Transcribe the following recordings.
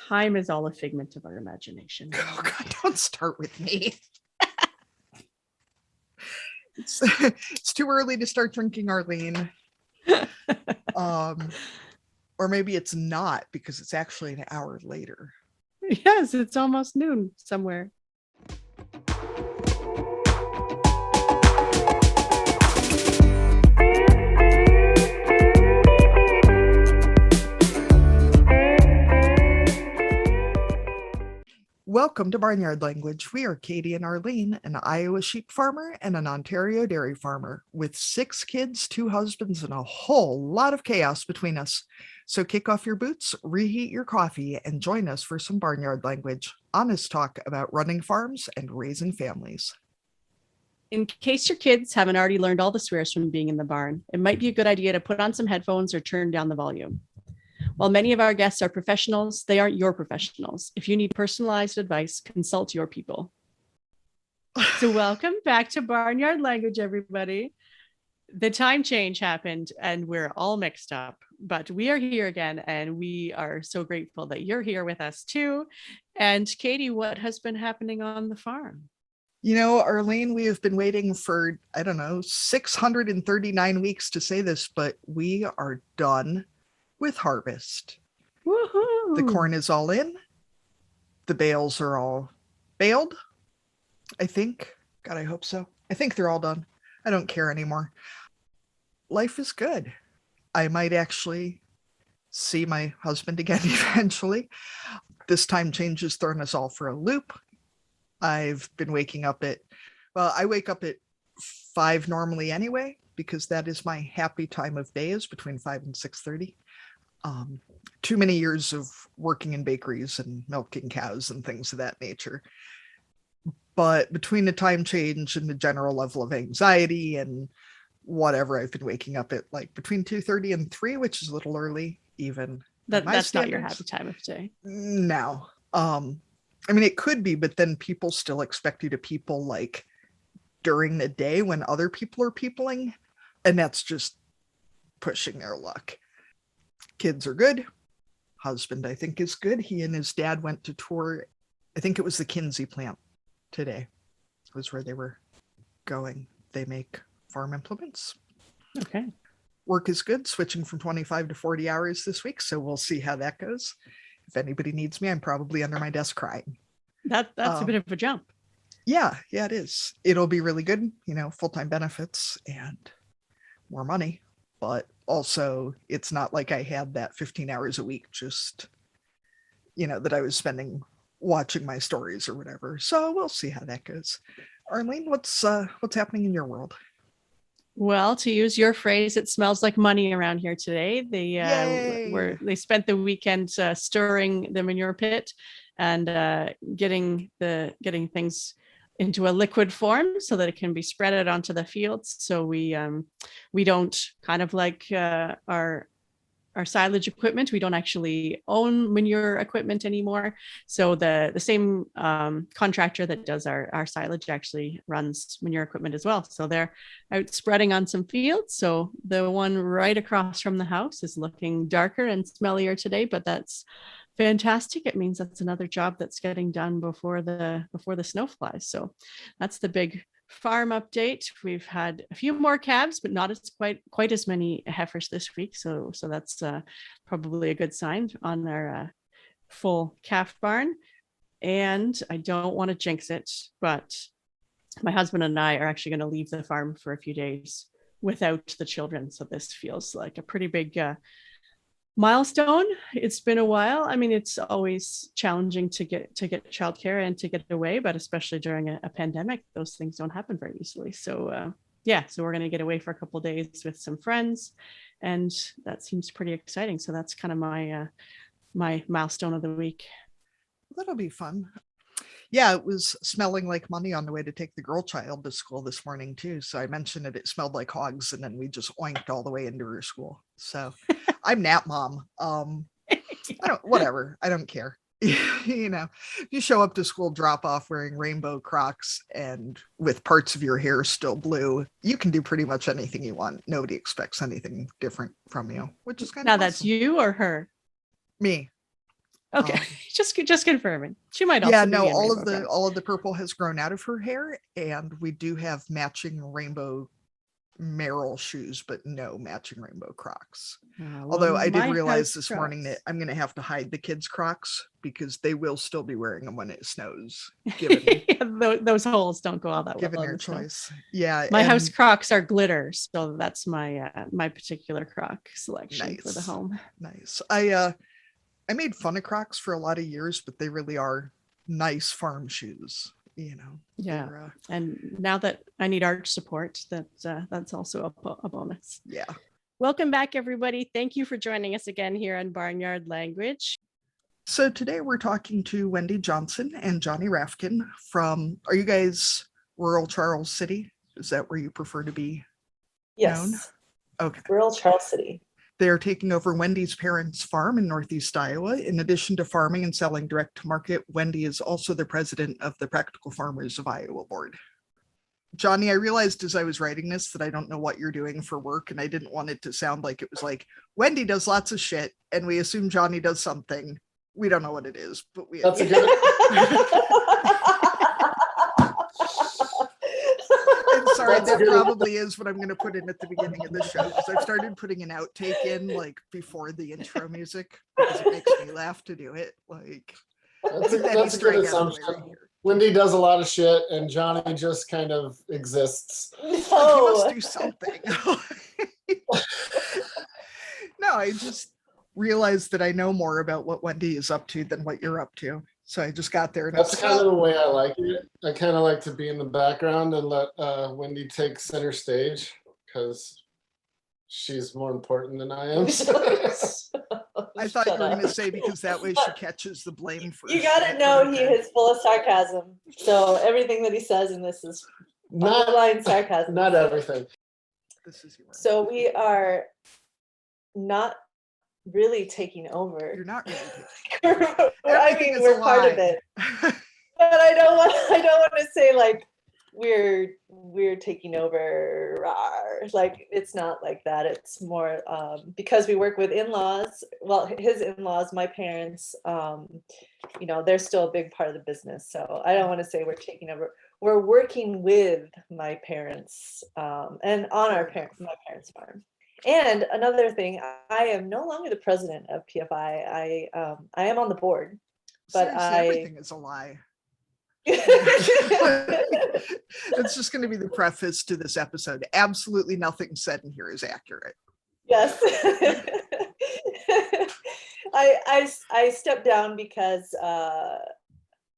Time is all a figment of our imagination. Oh God, don't start with me. It's too early to start drinking, Arlene. Or maybe it's not, because it's actually an hour later. Yes, it's almost noon somewhere. Welcome to Barnyard Language. We are Katie and Arlene, an Iowa sheep farmer and an Ontario dairy farmer with 6 kids, 2 husbands, and a whole lot of chaos between us. So kick off your boots, reheat your coffee, and join us for some Barnyard Language, honest talk about running farms and raising families. In case your kids haven't already learned all the swears from being in the barn, it might be a good idea to put on some headphones or turn down the volume. While many of our guests are professionals, they aren't your professionals. If you need personalized advice, consult your people. So welcome back to Barnyard Language, everybody. The time change happened and we're all mixed up, but we are here again and we are so grateful that you're here with us too. And Katie, what has been happening on the farm? You know, Arlene, we have been waiting for, 639 weeks to say this, but we are done with harvest. Woohoo! The corn is all in. The bales are all baled, I think. God, I hope so. I think they're all done. I don't care anymore. Life is good. I might actually see my husband again eventually. This time change has thrown us all for a loop. I've been waking up I wake up at 5 normally anyway, because that is my happy time of day, is between 5 and 6:30. Too many years of working in bakeries and milking cows and things of that nature. But between the time change and the general level of anxiety and whatever, I've been waking up at like between 2:30 and 3, which is a little early even. That's not your happy time of day. No. I mean, it could be, but then people still expect you to people like during the day when other people are peopling, and that's just pushing their luck. Kids are good. Husband, I think, is good. He and his dad went to tour, I think it was the Kinsey plant today. It was where they were going. They make farm implements. Okay. Work is good, switching from 25 to 40 hours this week, so we'll see how that goes. If anybody needs me, I'm probably under my desk crying. That's a bit of a jump. Yeah, it is. It'll be really good, full-time benefits and more money. But also, it's not like I had that 15 hours a week just, that I was spending watching my stories or whatever. So we'll see how that goes. Arlene, what's happening in your world? Well, to use your phrase, it smells like money around here today. They spent the weekend stirring the manure pit and getting things into a liquid form so that it can be spread out onto the fields. So we don't, kind of like our silage equipment, we don't actually own manure equipment anymore. So the same contractor that does our silage actually runs manure equipment as well. So they're out spreading on some fields. So the one right across from the house is looking darker and smellier today, but that's fantastic. It means that's another job that's getting done before the snow flies. So that's the big farm update. We've had a few more calves, but not as quite as many heifers this week. So that's probably a good sign on our full calf barn. And I don't want to jinx it, but my husband and I are actually going to leave the farm for a few days without the children. So this feels like a pretty big milestone. It's been a while. I mean, it's always challenging to get childcare and to get away, but especially during a pandemic, those things don't happen very easily. So so we're going to get away for a couple of days with some friends, and that seems pretty exciting. So that's kind of my milestone of the week. That'll be fun. Yeah, it was smelling like money on the way to take the girl child to school this morning too. So I mentioned it smelled like hogs, and then we just oinked all the way into her school. So I'm nap mom. Whatever. I don't care. If you show up to school drop off wearing rainbow Crocs and with parts of your hair still blue, you can do pretty much anything you want. Nobody expects anything different from you, which is kind of Now awesome. That's you or her? Me. Okay. just confirming. She might also Yeah, be no, in Rainbow Crocs. all of the purple has grown out of her hair, and we do have matching rainbow Merrill shoes, but no matching rainbow Crocs. Although I did realize this morning that I'm going to have to hide the kids' Crocs because they will still be wearing them when it snows. Given those holes don't go all that given well. Given their choice. Yeah. My house Crocs are glitter, so that's my my particular Croc selection for the home. Nice. I made fun of Crocs for a lot of years, but they really are nice farm shoes. Yeah. And now that I need arch support, that's also a bonus. Yeah. Welcome back, everybody. Thank you for joining us again here on Barnyard Language. So today we're talking to Wendy Johnson and Johnny Rafkin from, are you guys rural Charles City? Is that where you prefer to be known? Yes. Okay. Rural Charles City. They are taking over Wendy's parents' farm in Northeast Iowa. In addition to farming and selling direct to market, Wendy is also the president of the Practical Farmers of Iowa board. Johnny, I realized as I was writing this that I don't know what you're doing for work, and I didn't want it to sound like it was like, Wendy does lots of shit, and we assume Johnny does something. We don't know what it is, but we... That's a good... Sorry, that probably is what I'm going to put in at the beginning of the show, because I've started putting an outtake in like before the intro music because it makes me laugh to do it. Like that's a good assumption. Wendy does a lot of shit, and Johnny just kind of exists. No. Like, he must do something. No, I just realized that I know more about what Wendy is up to than what you're up to. So I just got there. And that's kind of the way I like it. I kind of like to be in the background and let Wendy take center stage because she's more important than I am. I thought you were going to say because that way she catches the blame for you got to know he is full of sarcasm. So everything that he says in this is borderline sarcasm. Not everything. So we are not really taking over. You're not really taking I mean, we're part of it. But I don't want to say like we're taking over. Like it's not like that. It's more because we work with in-laws. Well, his in-laws, my parents, they're still a big part of the business. So I don't want to say we're taking over. We're working with my parents and on my parents' farm. And another thing, I am no longer the president of PFI. I am on the board, but everything is a lie. It's just going to be the preface to this episode. Absolutely nothing said in here is accurate. Yes. I stepped down because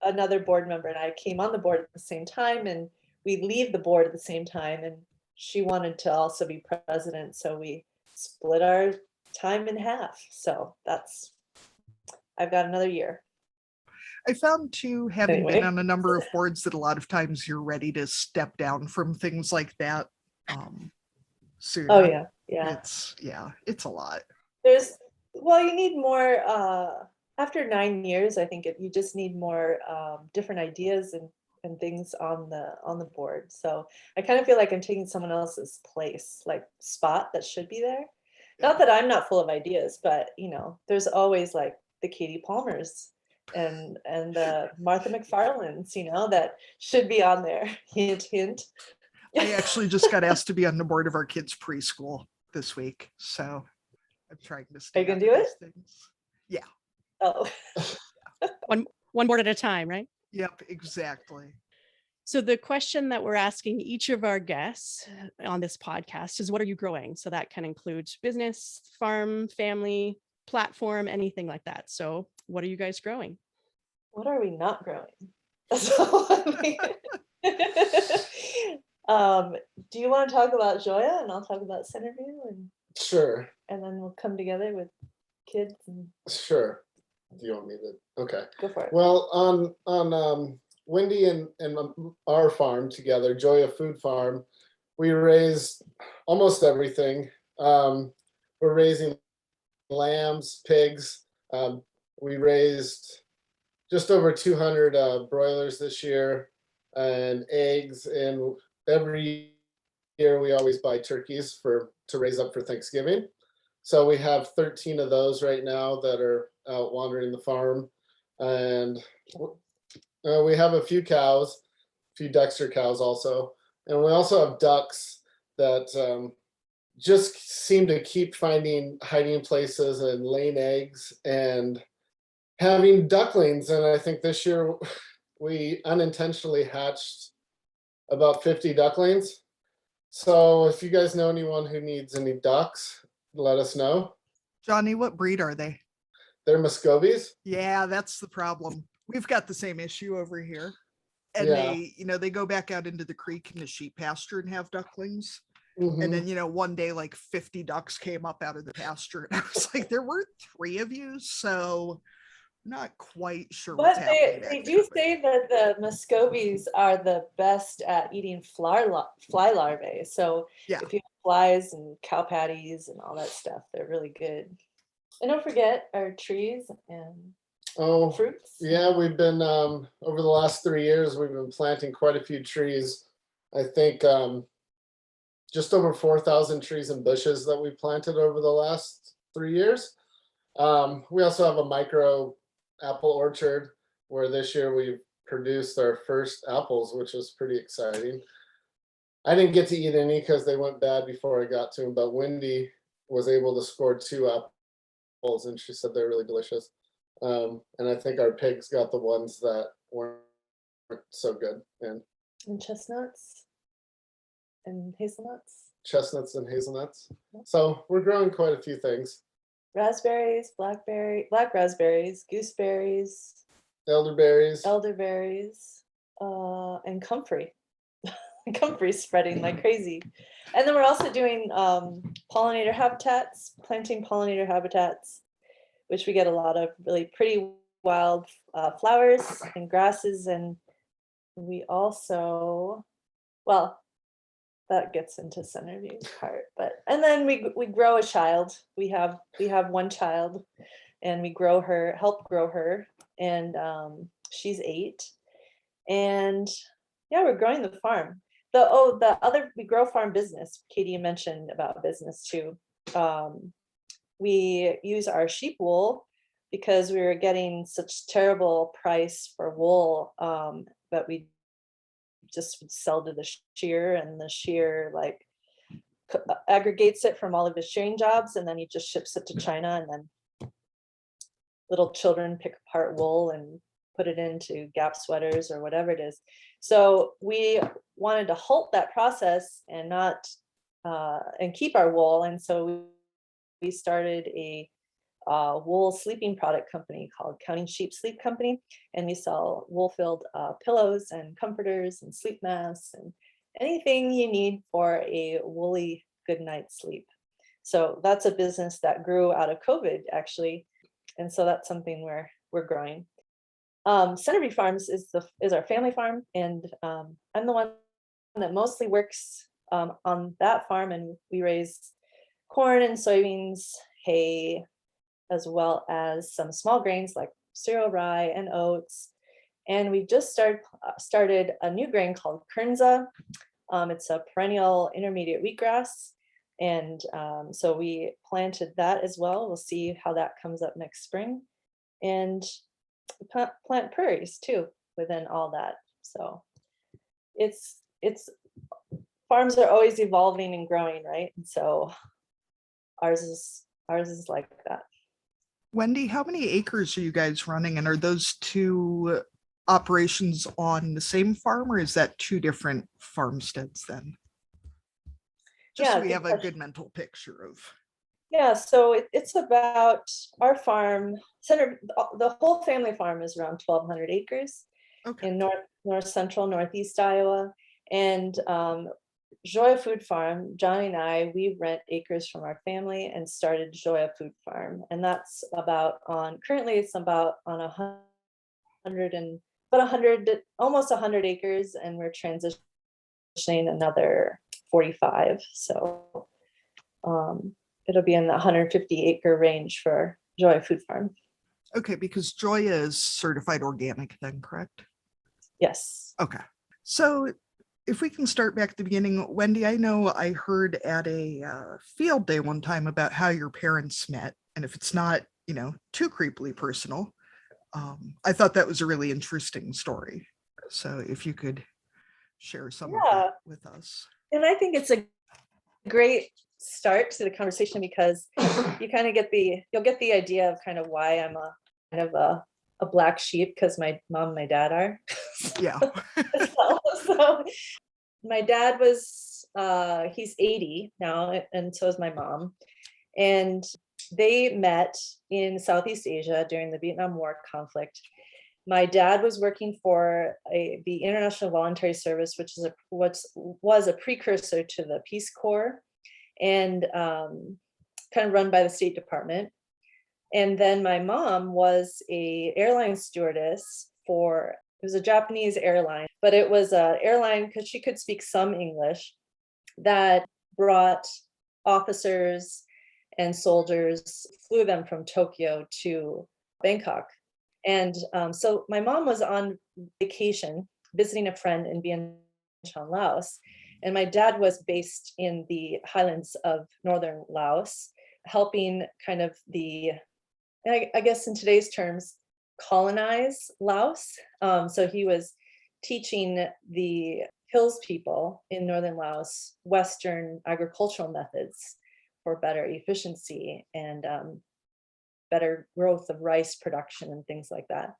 another board member and I came on the board at the same time, and we leave the board at the same time, and she wanted to also be president, so we split our time in half. So I've got another year. I found too, having been on a number of boards, that a lot of times you're ready to step down from things like that soon. Oh yeah. It's a lot. You need more after 9 years. I think you just need more different ideas and things on the board. So I kind of feel like I'm taking someone else's place, like spot that should be there. Not that I'm not full of ideas, but there's always like the Katie Palmers and the Martha McFarlanes, that should be on there. Hint, hint. I actually just got asked to be on the board of our kids' preschool this week, so I'm trying to stay. Are you gonna do it? Things. Yeah. Oh. One board at a time, right? Yep, exactly. So the question that we're asking each of our guests on this podcast is, what are you growing? So that can include business, farm, family, platform, anything like that. So what are you guys growing? What are we not growing? So, do you want to talk about Joia and I'll talk about Centerview? Sure. And then we'll come together with kids. Sure. Do you want me to? Okay. Go for it. Well, on Wendy and our farm together, Joia Food Farm, we raise almost everything. We're raising lambs, pigs. We raised just over 200 broilers this year and eggs. And every year we always buy turkeys to raise up for Thanksgiving. So we have 13 of those right now that are out wandering the farm. and we have a few cows, a few Dexter cows also, and we also have ducks that just seem to keep finding hiding places and laying eggs and having ducklings. And I think this year we unintentionally hatched about 50 ducklings. So if you guys know anyone who needs any ducks, let us know. Johnny, what breed are they? They're Muscovies. Yeah, that's the problem. We've got the same issue over here. And Yeah. they go back out into the creek in the sheep pasture and have ducklings. Mhm. And then, one day like 50 ducks came up out of the pasture. And I was like, there were 3 of you, so I'm not quite sure what's happening. They do say that the Muscovies are the best at eating fly larvae. So Yeah. if you have flies and cow patties and all that stuff, they're really good. And don't forget our trees and fruits. Yeah, we've been over the last 3 years, we've been planting quite a few trees. I think just over 4,000 trees and bushes that we planted over the last 3 years. We also have a micro apple orchard where this year we've produced our first apples, which was pretty exciting. I didn't get to eat any because they went bad before I got to them, but Wendy was able to score 2 apples and she said they're really delicious. And I think our pigs got the ones that weren't so good. And chestnuts and hazelnuts. Chestnuts and hazelnuts. So we're growing quite a few things. Raspberries, black raspberries, gooseberries, Elderberries, and comfrey. Comfrey's spreading like crazy. And then we're also doing pollinator habitats, planting pollinator habitats, which we get a lot of really pretty wild flowers and grasses. And we also, that gets into Centerview's part, and then we grow a child. We have one child, and we help grow her, and she's 8, and yeah, we're growing the farm. We grow farm business. Katie mentioned about business too. We use our sheep wool because we were getting such terrible price for wool that we just would sell to the shearer, and the shearer aggregates it from all of his shearing jobs, and then he just ships it to China, and then little children pick apart wool and put it into Gap sweaters or whatever it is. So we wanted to halt that process and not and keep our wool, and so we started a wool sleeping product company called Counting Sheep Sleep Company, and we sell wool-filled pillows and comforters and sleep masks and anything you need for a woolly good night's sleep. So that's a business that grew out of COVID, actually, and so that's something we're growing. Centerview Farms is our family farm, and I'm the one that mostly works on that farm, and we raise corn and soybeans, hay, as well as some small grains like cereal, rye, and oats. And we just started a new grain called Kernza. It's a perennial intermediate wheatgrass. And so we planted that as well. We'll see how that comes up next spring. And plant prairies too within all that. So it's farms are always evolving and growing, right? And so ours is like that. Wendy, how many acres are you guys running? And are those 2 operations on the same farm, or is that 2 different farmsteads then? Just so we have a good mental picture of. Yeah, so it's about our farm center. The whole family farm is around 1,200 acres in north central, northeast Iowa. And Joia Food Farm, Johnny and I, we rent acres from our family and started Joia Food Farm. And that's currently it's about on 100, almost 100 acres, and we're transitioning another 45. So it'll be in the 150 acre range for Joia Food Farm. Okay, because Joia is certified organic then, correct? Yes. Okay. So if we can start back at the beginning, Wendy, I know I heard at a field day one time about how your parents met. And if it's not, too creepily personal, I thought that was a really interesting story. So if you could share some of that with us. And I think it's a great start to the conversation because you kind of you'll get the idea of kind of why I'm a kind of a black sheep, because my mom and my dad are. Yeah. So my dad was he's 80 now, and so is my mom. And they met in Southeast Asia during the Vietnam War conflict. My dad was working for the International Voluntary Service, which is was a precursor to the Peace Corps, and kind of run by the State Department. And then my mom was a airline stewardess it was a Japanese airline, but it was an airline because she could speak some English that brought officers and soldiers, flew them from Tokyo to Bangkok. And so my mom was on vacation visiting a friend in Vientiane, Laos. And my dad was based in the highlands of northern Laos, helping kind of I guess in today's terms, colonize Laos. So he was teaching the hills people in northern Laos Western agricultural methods for better efficiency and better growth of rice production and things like that.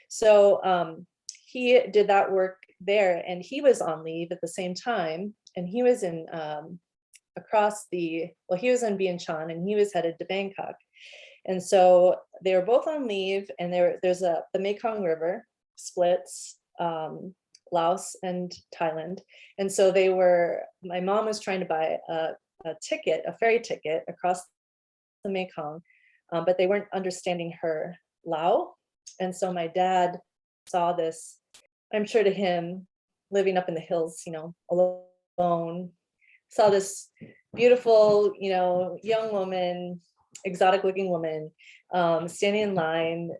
So he did that work there, and he was on leave at the same time, and he was in he was in Vientiane and he was headed to Bangkok. And so they were both on leave, and there's the Mekong River splits Laos and Thailand. And so my mom was trying to buy a ferry ticket across the Mekong, but they weren't understanding her Lao. And so my dad saw this, I'm sure to him, living up in the hills, alone, saw this beautiful, young woman, exotic looking woman, standing in line,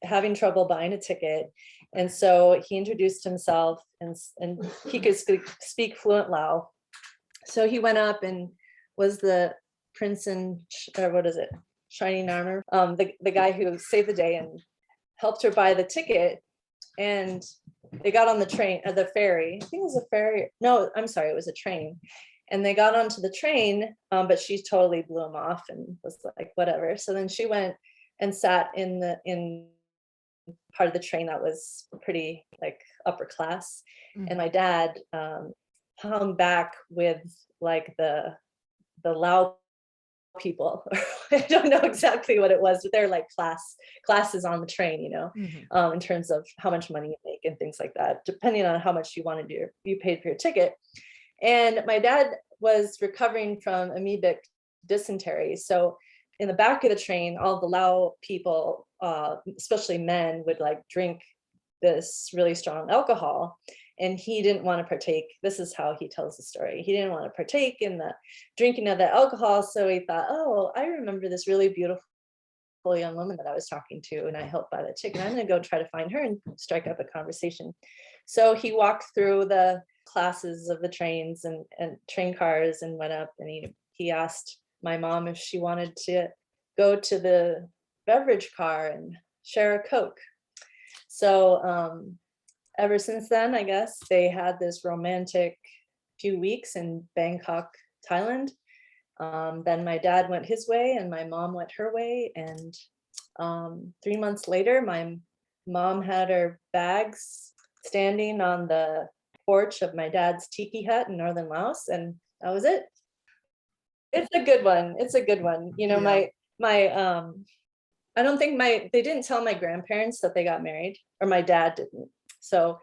having trouble buying a ticket. And so he introduced himself, and he could speak fluent Lao. So he went up and was the prince in, or what is it, shining armor, the guy who saved the day and helped her buy the ticket. And they got on the ferry. I think it was a ferry. No, I'm sorry, it was a train. And they got onto the train, but she totally blew him off and was like, whatever. So then she went and sat in part of the train that was pretty like upper class. Mm-hmm. And my dad hung back with like the Lao people. I don't know exactly what it was, but they're like classes on the train, mm-hmm. In terms of how much money you make and things like that, depending on how much you paid for your ticket. And my dad was recovering from amoebic dysentery. So in the back of the train, all the Lao people, especially men, would like drink this really strong alcohol. And he didn't want to partake. This is how he tells the story. He didn't want to partake in the drinking of the alcohol. So he thought, oh, I remember this really beautiful young woman that I was talking to, and I helped buy the ticket. I'm going to go try to find her and strike up a conversation. So he walked through the classes of the trains and train cars and went up, and he asked my mom if she wanted to go to the beverage car and share a Coke. So ever since then, I guess they had this romantic few weeks in Bangkok, Thailand. Then my dad went his way and my mom went her way. And 3 months later, my mom had her bags standing on the porch of my dad's tiki hut in northern Laos, and that was it. It's a good one. Yeah. my I don't think they didn't tell my grandparents that they got married, or my dad didn't. So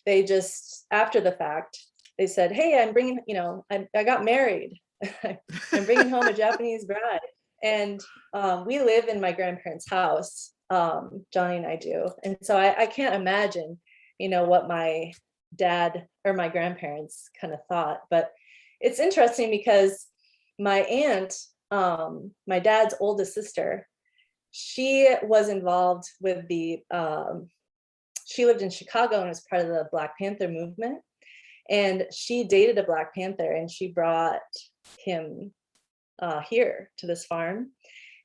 they just, after the fact, they said, hey, I'm bringing, I got married. I'm bringing home a Japanese bride. And we live in my grandparents' house, Johnny and I do. And so I can't imagine, what my dad or my grandparents kind of thought. But it's interesting because my aunt, my dad's oldest sister, she was involved with she lived in Chicago and was part of the Black Panther movement. And she dated a Black Panther, and she brought him here to this farm.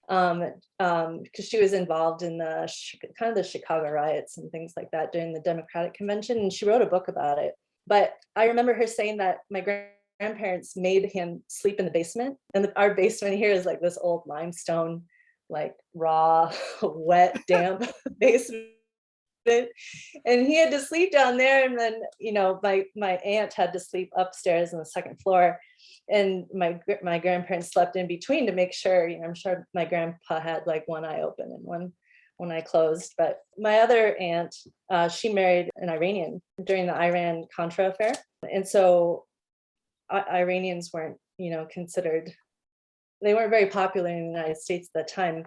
because she was involved in the kind of the Chicago riots and things like that during the Democratic Convention, and she wrote a book about it. But I remember her saying that my grandparents made him sleep in the basement, and our basement here is like this old limestone, like raw, wet, damp basement. And he had to sleep down there, and then my aunt had to sleep upstairs on the second floor, and my grandparents slept in between to make sure. I'm sure my grandpa had like one eye open and one eye closed. But my other aunt, she married an Iranian during the Iran-Contra affair, and so Iranians weren't considered. They weren't very popular in the United States at the time.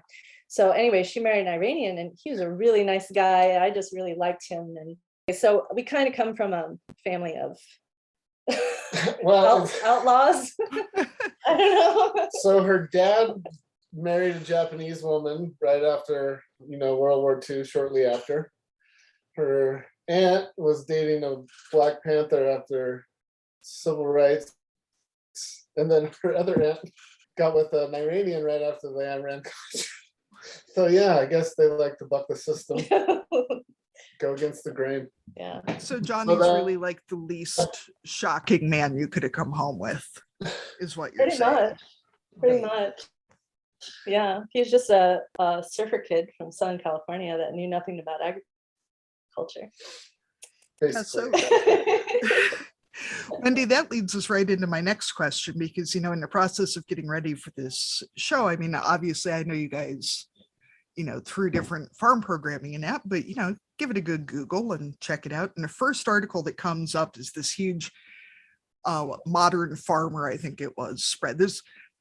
So anyway, she married an Iranian, and he was a really nice guy. I just really liked him. And so we kind of come from a family of outlaws. I don't know. So her dad married a Japanese woman right after, World War II, shortly after. Her aunt was dating a Black Panther after civil rights. And then her other aunt got with an Iranian right after the Iran-Contra. So yeah, I guess they like to buck the system, go against the grain. Yeah. So Johnny's really like the least shocking man you could have come home with, is what you're saying. Pretty much. Yeah, he's just a surfer kid from Southern California that knew nothing about agriculture. So, Wendy, that leads us right into my next question, because, in the process of getting ready for this show, I mean, obviously I know you guys, through different farm programming and that, but, give it a good Google and check it out. And the first article that comes up is this huge Modern Farmer, I think it was, spread.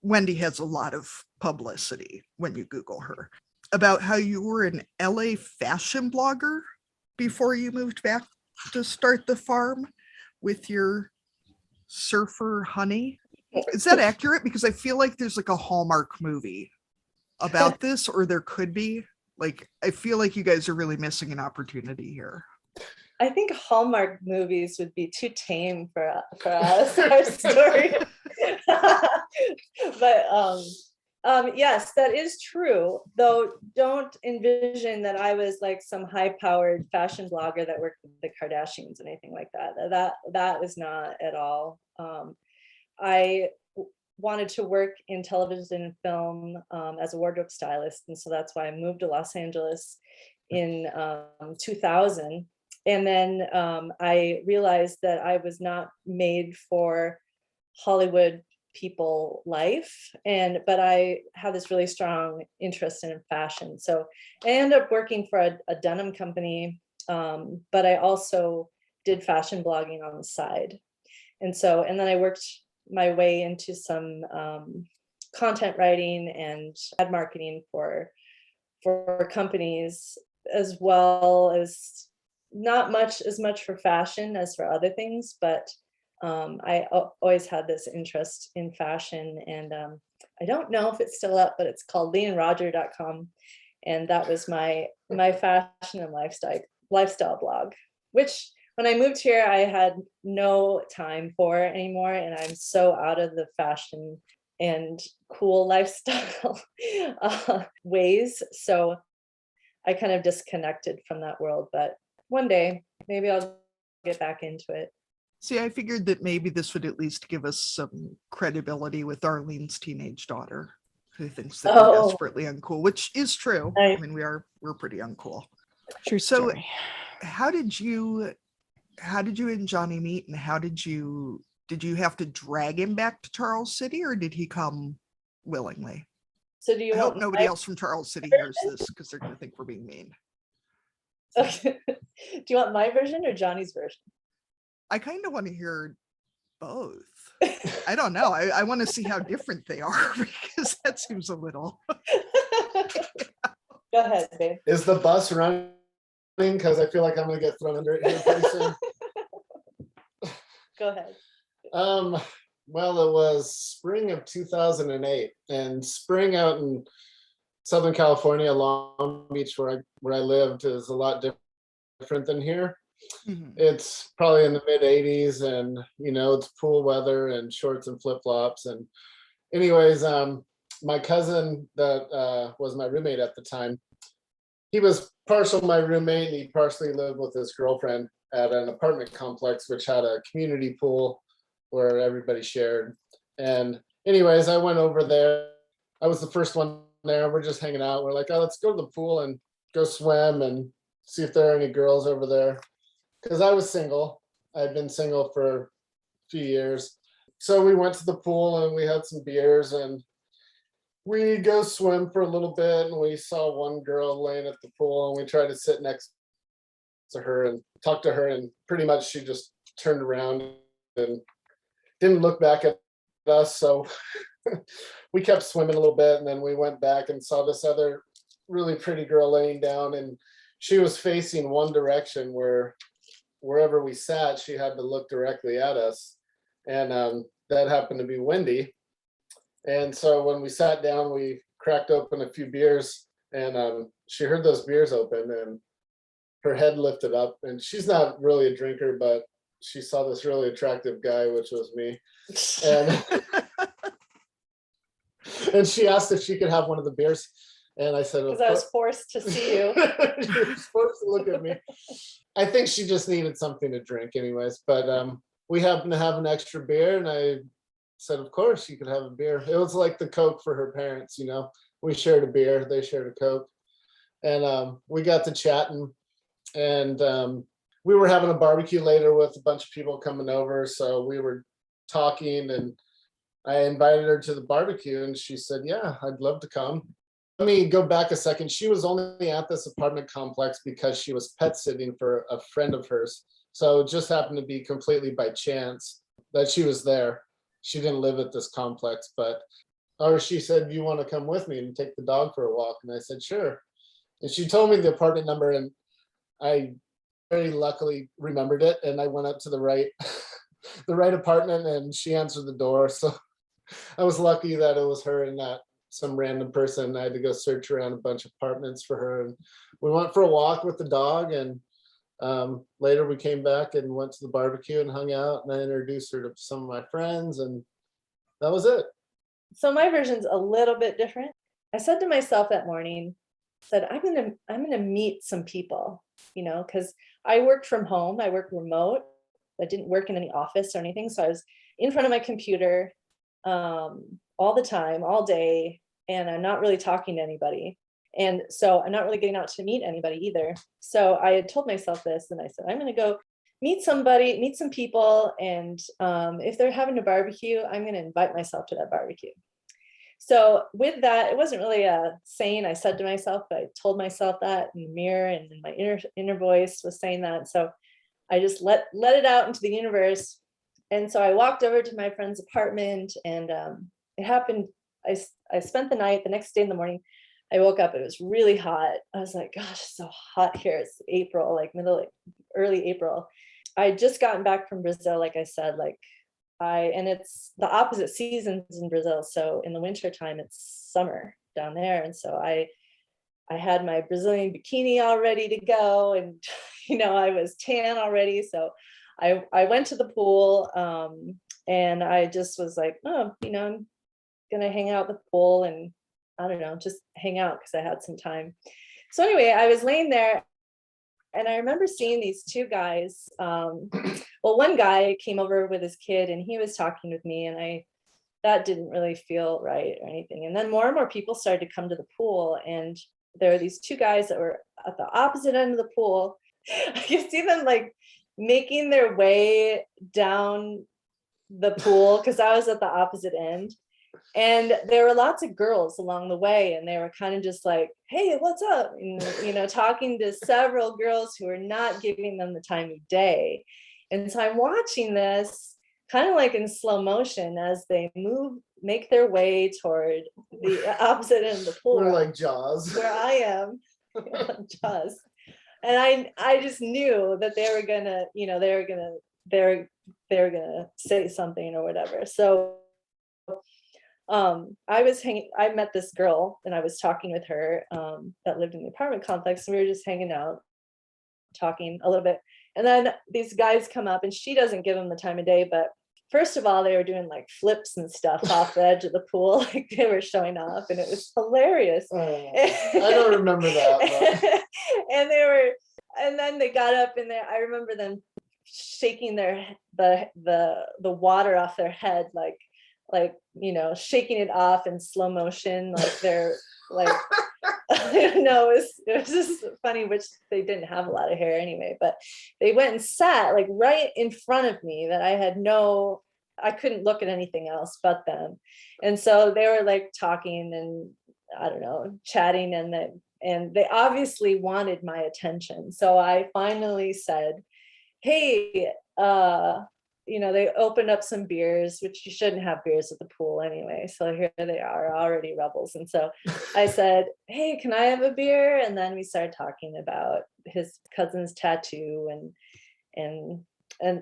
Wendy has a lot of publicity when you Google her, about how you were an LA fashion blogger before you moved back to start the farm with your surfer honey. Is that accurate? Because I feel like there's like a Hallmark movie about this, or there could be. Like, I feel like you guys are really missing an opportunity here. I think Hallmark movies would be too tame for us, our story. But yes, that is true. Though don't envision that I was like some high-powered fashion blogger that worked with the Kardashians and anything like that. That is not at all. I wanted to work in television and film as a wardrobe stylist, and so that's why I moved to Los Angeles in 2000. And then I realized that I was not made for Hollywood people life, but I have this really strong interest in fashion. So I ended up working for a denim company, but I also did fashion blogging on the side. And then I worked my way into some content writing and ad marketing for companies, as well as not as much for fashion as for other things, but I always had this interest in fashion, and I don't know if it's still up, but it's called leeandroger.com, and that was my fashion and lifestyle blog, which when I moved here I had no time for anymore, and I'm so out of the fashion and cool lifestyle ways, so I kind of disconnected from that world. But one day maybe I'll get back into it. See, I figured that maybe this would at least give us some credibility with Arlene's teenage daughter, who thinks that we're desperately uncool, which is true. I mean, we're pretty uncool. True story. So how did you and Johnny meet, and did you have to drag him back to Charles City, or did he come willingly? So do you I hope nobody else from Charles City hears this, because they're going to think we're being mean. Okay. Do you want my version or Johnny's version? I kind of want to hear both. I don't know. I want to see how different they are, because that seems a little. Go ahead, babe. Is the bus running? Because I feel like I'm going to get thrown under it here pretty soon. Go ahead. Well, it was spring of 2008, and spring out in Southern California, Long Beach, where I lived, is a lot different than here. Mm-hmm. It's probably in the mid 80s, and it's pool weather and shorts and flip-flops. And anyways, my cousin that was my roommate at the time, he was partial my roommate, and he partially lived with his girlfriend at an apartment complex, which had a community pool where everybody shared. And anyways, I went over there. I was the first one there. We're just hanging out. We're like, oh, let's go to the pool and go swim and see if there are any girls over there. Because I was single. I'd been single for a few years. So we went to the pool and we had some beers and we go swim for a little bit, and we saw one girl laying at the pool, and we tried to sit next to her and talk to her, and pretty much she just turned around and didn't look back at us. So we kept swimming a little bit, and then we went back and saw this other really pretty girl laying down, and she was facing one direction, where wherever we sat, she had to look directly at us. And that happened to be Wendy. And so when we sat down, we cracked open a few beers, and she heard those beers open, and her head lifted up. And she's not really a drinker, but she saw this really attractive guy, which was me. And, and she asked if she could have one of the beers. And I said, because I was forced to see you. She was forced to look at me. I think she just needed something to drink anyways. But we happened to have an extra beer, and I said, of course, you could have a beer. It was like the Coke for her parents, you know. We shared a beer, they shared a Coke. And we got to chatting, and we were having a barbecue later with a bunch of people coming over. So we were talking, and I invited her to the barbecue, and she said, yeah, I'd love to come. Let me go back a second. She was only at this apartment complex because she was pet sitting for a friend of hers. So it just happened to be completely by chance that she was there. She didn't live at this complex, or she said, you want to come with me and take the dog for a walk? And I said, sure. And she told me the apartment number, and I very luckily remembered it. And I went up to the right apartment, and she answered the door. So I was lucky that it was her and not some random person. I had to go search around a bunch of apartments for her. And we went for a walk with the dog, and later we came back and went to the barbecue and hung out, and I introduced her to some of my friends, and that was it. So my version's a little bit different. I said to myself that morning, I'm gonna meet some people, you know, because I worked from home, I worked remote. I didn't work in any office or anything. So I was in front of my computer all the time, all day, and I'm not really talking to anybody. And so I'm not really getting out to meet anybody either. So I had told myself this, and I said, I'm going to go meet some people. And if they're having a barbecue, I'm going to invite myself to that barbecue. So with that, it wasn't really a saying I said to myself, but I told myself that in the mirror, and in my inner voice was saying that. So I just let it out into the universe. And so I walked over to my friend's apartment, and it happened. I spent the night. The next day in the morning, I woke up, it was really hot. I was like, gosh, it's so hot here. It's April, like early April. I had just gotten back from Brazil, like I said, and it's the opposite seasons in Brazil. So in the winter time, it's summer down there. And so I had my Brazilian bikini all ready to go, and, you know, I was tan already. So I went to the pool, and I just was like, oh, you know, I'm going to hang out at the pool and, I don't know, just hang out because I had some time. So anyway, I was laying there, and I remember seeing these two guys. Well, one guy came over with his kid, and he was talking with me, and that didn't really feel right or anything. And then more and more people started to come to the pool, and there were these two guys that were at the opposite end of the pool. I could see them like making their way down the pool because I was at the opposite end. And there were lots of girls along the way, and they were kind of just like, hey, what's up? And, you know, talking to several girls who are not giving them the time of day. And so I'm watching this kind of like in slow motion as they make their way toward the opposite end of the pool. We're like Jaws. Where I am. Jaws. And I just knew that they were gonna, you know, they were gonna say something or whatever. So I met this girl, and I was talking with her that lived in the apartment complex, and we were just hanging out, talking a little bit. And then these guys come up, and she doesn't give them the time of day, but first of all, they were doing like flips and stuff off the edge of the pool, like they were showing off, and it was hilarious. I don't remember that. And then they got up in there. I remember them shaking the water off their head, like shaking it off in slow motion, like they're like I don't know, it was just funny, which they didn't have a lot of hair anyway, but they went and sat like right in front of me that I couldn't look at anything else but them. And so they were like talking and I don't know, chatting, and they obviously wanted my attention. So I finally said, hey, they opened up some beers, which you shouldn't have beers at the pool anyway. So here they are, already rebels. And so I said, hey, can I have a beer? And then we started talking about his cousin's tattoo and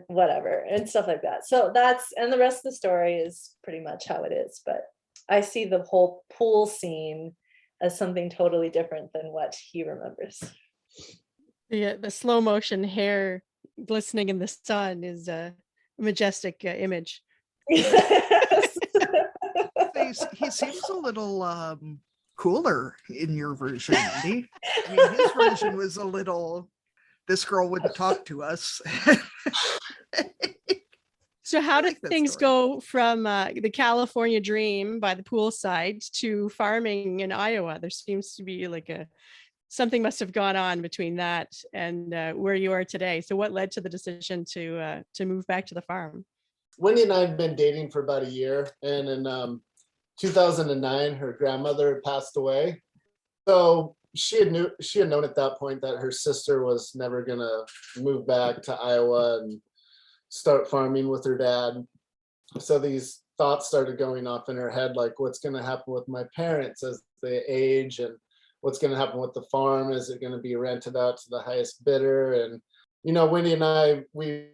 whatever and stuff like that. So and the rest of the story is pretty much how it is. But I see the whole pool scene as something totally different than what he remembers. The slow motion hair glistening in the sun is a majestic image. Yes. He seems a little cooler in your version, Wendy. I mean, his version was a little, this girl wouldn't talk to us. So how did things go from the California dream by the poolside to farming in Iowa? There seems to be like something must have gone on between that and where you are today. So what led to the decision to move back to the farm? Wendy and I have been dating for about a year, and in 2009, her grandmother had passed away. So she had known at that point that her sister was never gonna move back to Iowa and start farming with her dad. So these thoughts started going off in her head, like what's gonna happen with my parents as they age, and what's going to happen with the farm? Is it going to be rented out to the highest bidder? And, Wendy and I, we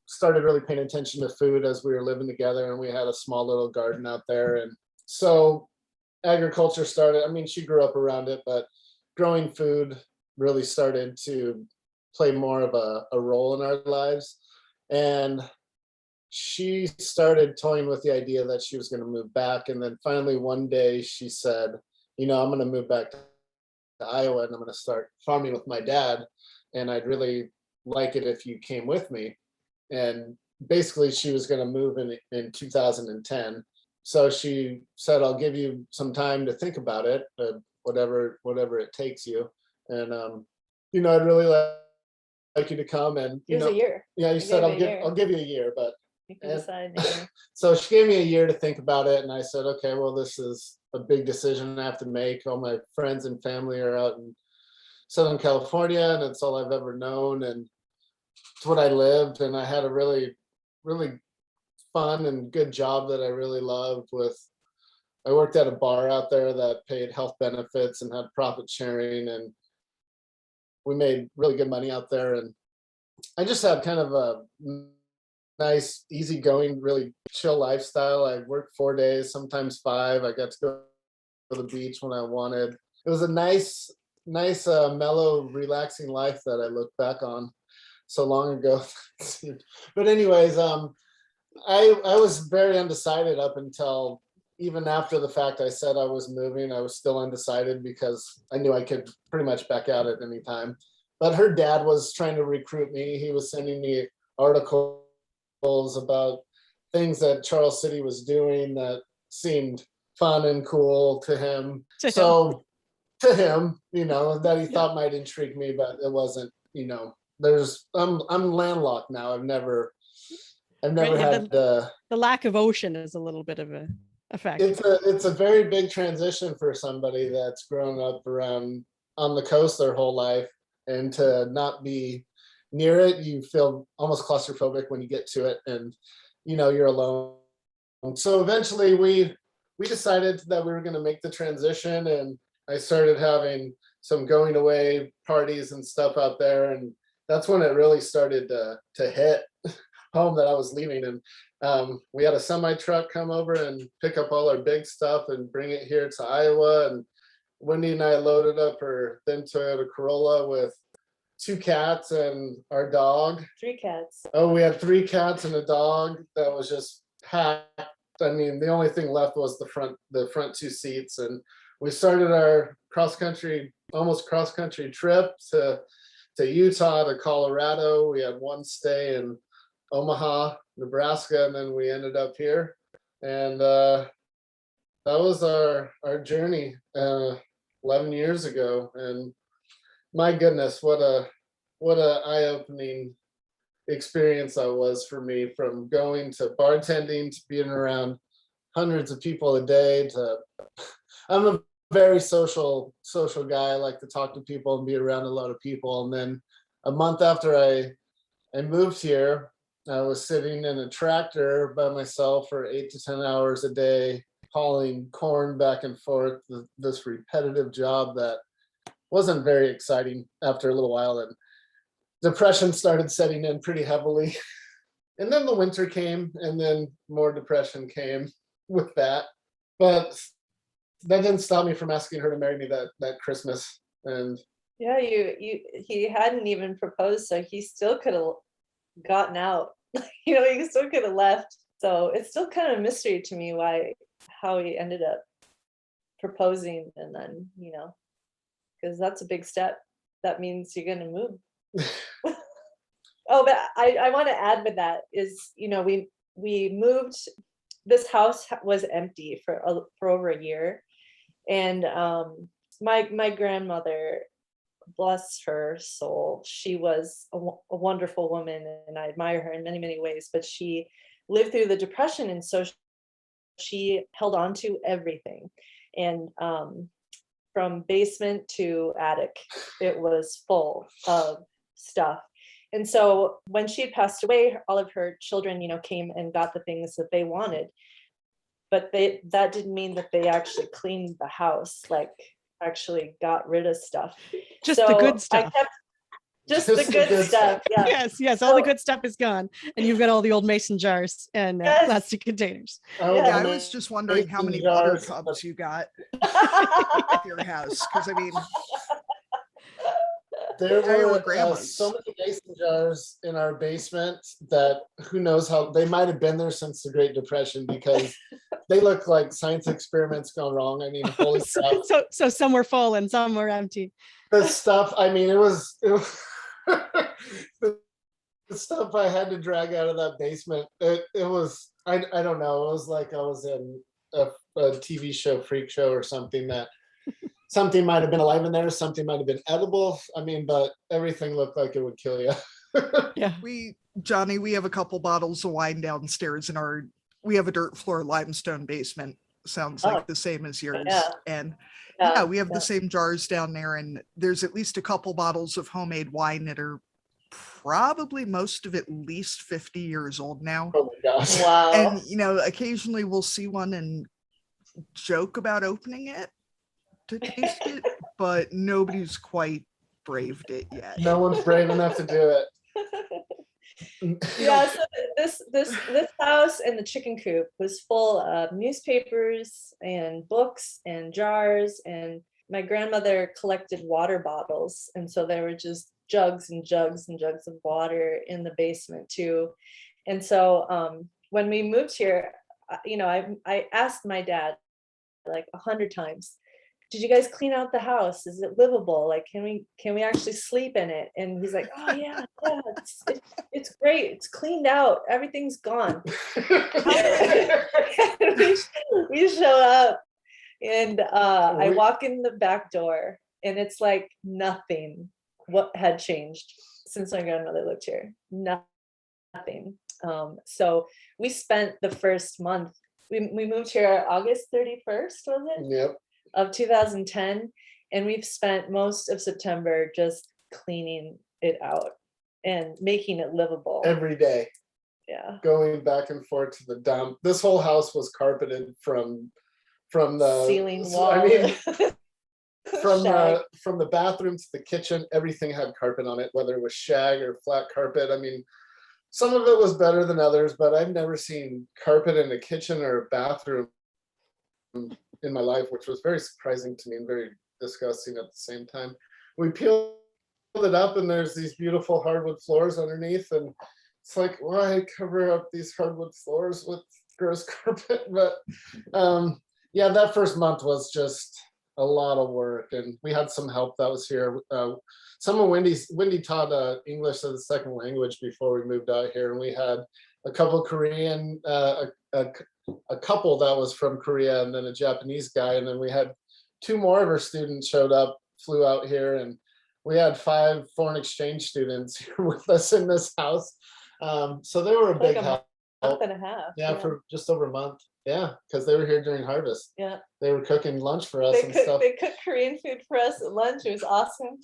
started really paying attention to food as we were living together, and we had a small little garden out there. And so agriculture started, I mean, she grew up around it, but growing food really started to play more of a role in our lives. And she started toying with the idea that she was going to move back. And then finally one day she said, I'm going to move back to Iowa and I'm going to start farming with my dad, and I'd really like it if you came with me. And basically she was going to move in 2010. So she said, I'll give you some time to think about it, whatever it takes you. And I'd really like you to come. And it was a year. Yeah, you said I'll give you a year, but you can decide. Yeah. So she gave me a year to think about it, and I said, okay, well, this is a big decision I have to make. All my friends and family are out in Southern California, and it's all I've ever known, and it's what I lived. And I had a really, really fun and good job that I really loved. I worked at a bar out there that paid health benefits and had profit sharing, and we made really good money out there. And I just had kind of a nice, easygoing, really chill lifestyle. I worked 4 days, sometimes 5. I got to go to the beach when I wanted. It was a nice, mellow, relaxing life that I look back on so long ago. But anyways, I was very undecided up until even after the fact I said I was moving. I was still undecided because I knew I could pretty much back out at any time. But her dad was trying to recruit me. He was sending me articles about things that Charles City was doing that seemed fun and cool to him. To him, that he thought might intrigue me, but it wasn't. I'm landlocked now. I've never Right, had the lack of ocean is a little bit of a effect. It's a very big transition for somebody that's grown up around on the coast their whole life, and to not be near it, you feel almost claustrophobic when you get to it, and you're alone. So eventually we decided that we were going to make the transition, and I started having some going away parties and stuff out there, and that's when it really started to hit home that I was leaving. And we had a semi truck come over and pick up all our big stuff and bring it here to Iowa. And Wendy and I loaded up her then Toyota Corolla with 2 cats and our dog. 3 cats. Oh, we had 3 cats and a dog that was just packed. I mean, the only thing left was the front 2 seats, and we started our almost cross country trip to Utah, to Colorado. We had 1 stay in Omaha, Nebraska, and then we ended up here. And that was our journey 11 years ago. And my goodness, what a eye-opening experience that was for me, from going to bartending to being around hundreds of people a day to I'm a very social guy. I like to talk to people and be around a lot of people. And then a month after I moved here, I was sitting in a tractor by myself for 8 to 10 hours a day, hauling corn back and forth, this repetitive job that wasn't very exciting after a little while. And depression started setting in pretty heavily. And then the winter came, and then more depression came with that. But that didn't stop me from asking her to marry me that Christmas. And yeah, he hadn't even proposed, so he still could have gotten out. He still could have left. So it's still kind of a mystery to me how he ended up proposing, and then because that's a big step. That means you're going to move. Oh, but I want to add with that is, we moved. This house was empty for over a year, and my grandmother, bless her soul, she was a wonderful woman, and I admire her in many, many ways. But she lived through the Depression, and so she held on to everything, and from basement to attic, it was full of stuff. And so when she had passed away, all of her children, came and got the things that they wanted. But that didn't mean that they actually cleaned the house, like actually got rid of stuff. Just the good stuff. Just the good stuff. Yeah. Yes. All the good stuff is gone, and you've got all the old mason jars and plastic containers. I was just wondering how many butter tubs you got at your house, because there were so many mason jars in our basement that who knows how they might have been there since the Great Depression, because they look like science experiments gone wrong. I mean, holy stuff. So some were full and some were empty. The stuff, I mean, it was the stuff I had to drag out of that basement. It was, I don't know. It was like I was in a TV show, freak show or something, that something might have been alive in there. Something might have been edible. I mean, but everything looked like it would kill you. Yeah. Johnny, we have a couple bottles of wine downstairs we have a dirt floor limestone basement. Sounds like the same as yours. Yeah. And we have the same jars down there, and there's at least a couple bottles of homemade wine that are probably most of at least 50 years old now. Oh my gosh. Wow. And occasionally we'll see one and joke about opening it to taste it, but nobody's quite braved it yet. No one's brave enough to do it. Yeah, so this house and the chicken coop was full of newspapers and books and jars, and my grandmother collected water bottles, and so there were just jugs and jugs and jugs of water in the basement too. And so when we moved here, I asked my dad like 100 times, did you guys clean out the house? Is it livable? Like, can we actually sleep in it? And he's like, oh yeah, it's great. It's cleaned out. Everything's gone. we show up, and I walk in the back door, and it's like nothing what had changed since my grandmother lived here. Nothing. So we spent the first month. We moved here August 31st, was it? Yep. Of 2010, and we've spent most of September just cleaning it out and making it livable Every day. Yeah. Going back and forth to the dump. This whole house was carpeted from the ceiling wall. I mean, from the bathroom to the kitchen, everything had carpet on it, whether it was shag or flat carpet. I mean, some of it was better than others, but I've never seen carpet in a kitchen or a bathroom in my life, which was very surprising to me and very disgusting at the same time. We peeled it up and there's these beautiful hardwood floors underneath, and it's like, why cover up these hardwood floors with gross carpet? But yeah, that first month was just a lot of work, and we had some help that was here. Wendy taught English as a second language before we moved out here, and we had a couple Korean, a couple that was from Korea, and then a Japanese guy, and then we had 2 more of our students showed up, flew out here, and we had 5 foreign exchange students here with us in this house. So they were a big help. Month and a half. Yeah, for just over a month. Yeah, because they were here during harvest. Yeah. They were cooking lunch for us stuff. They cooked Korean food for us at lunch. It was awesome.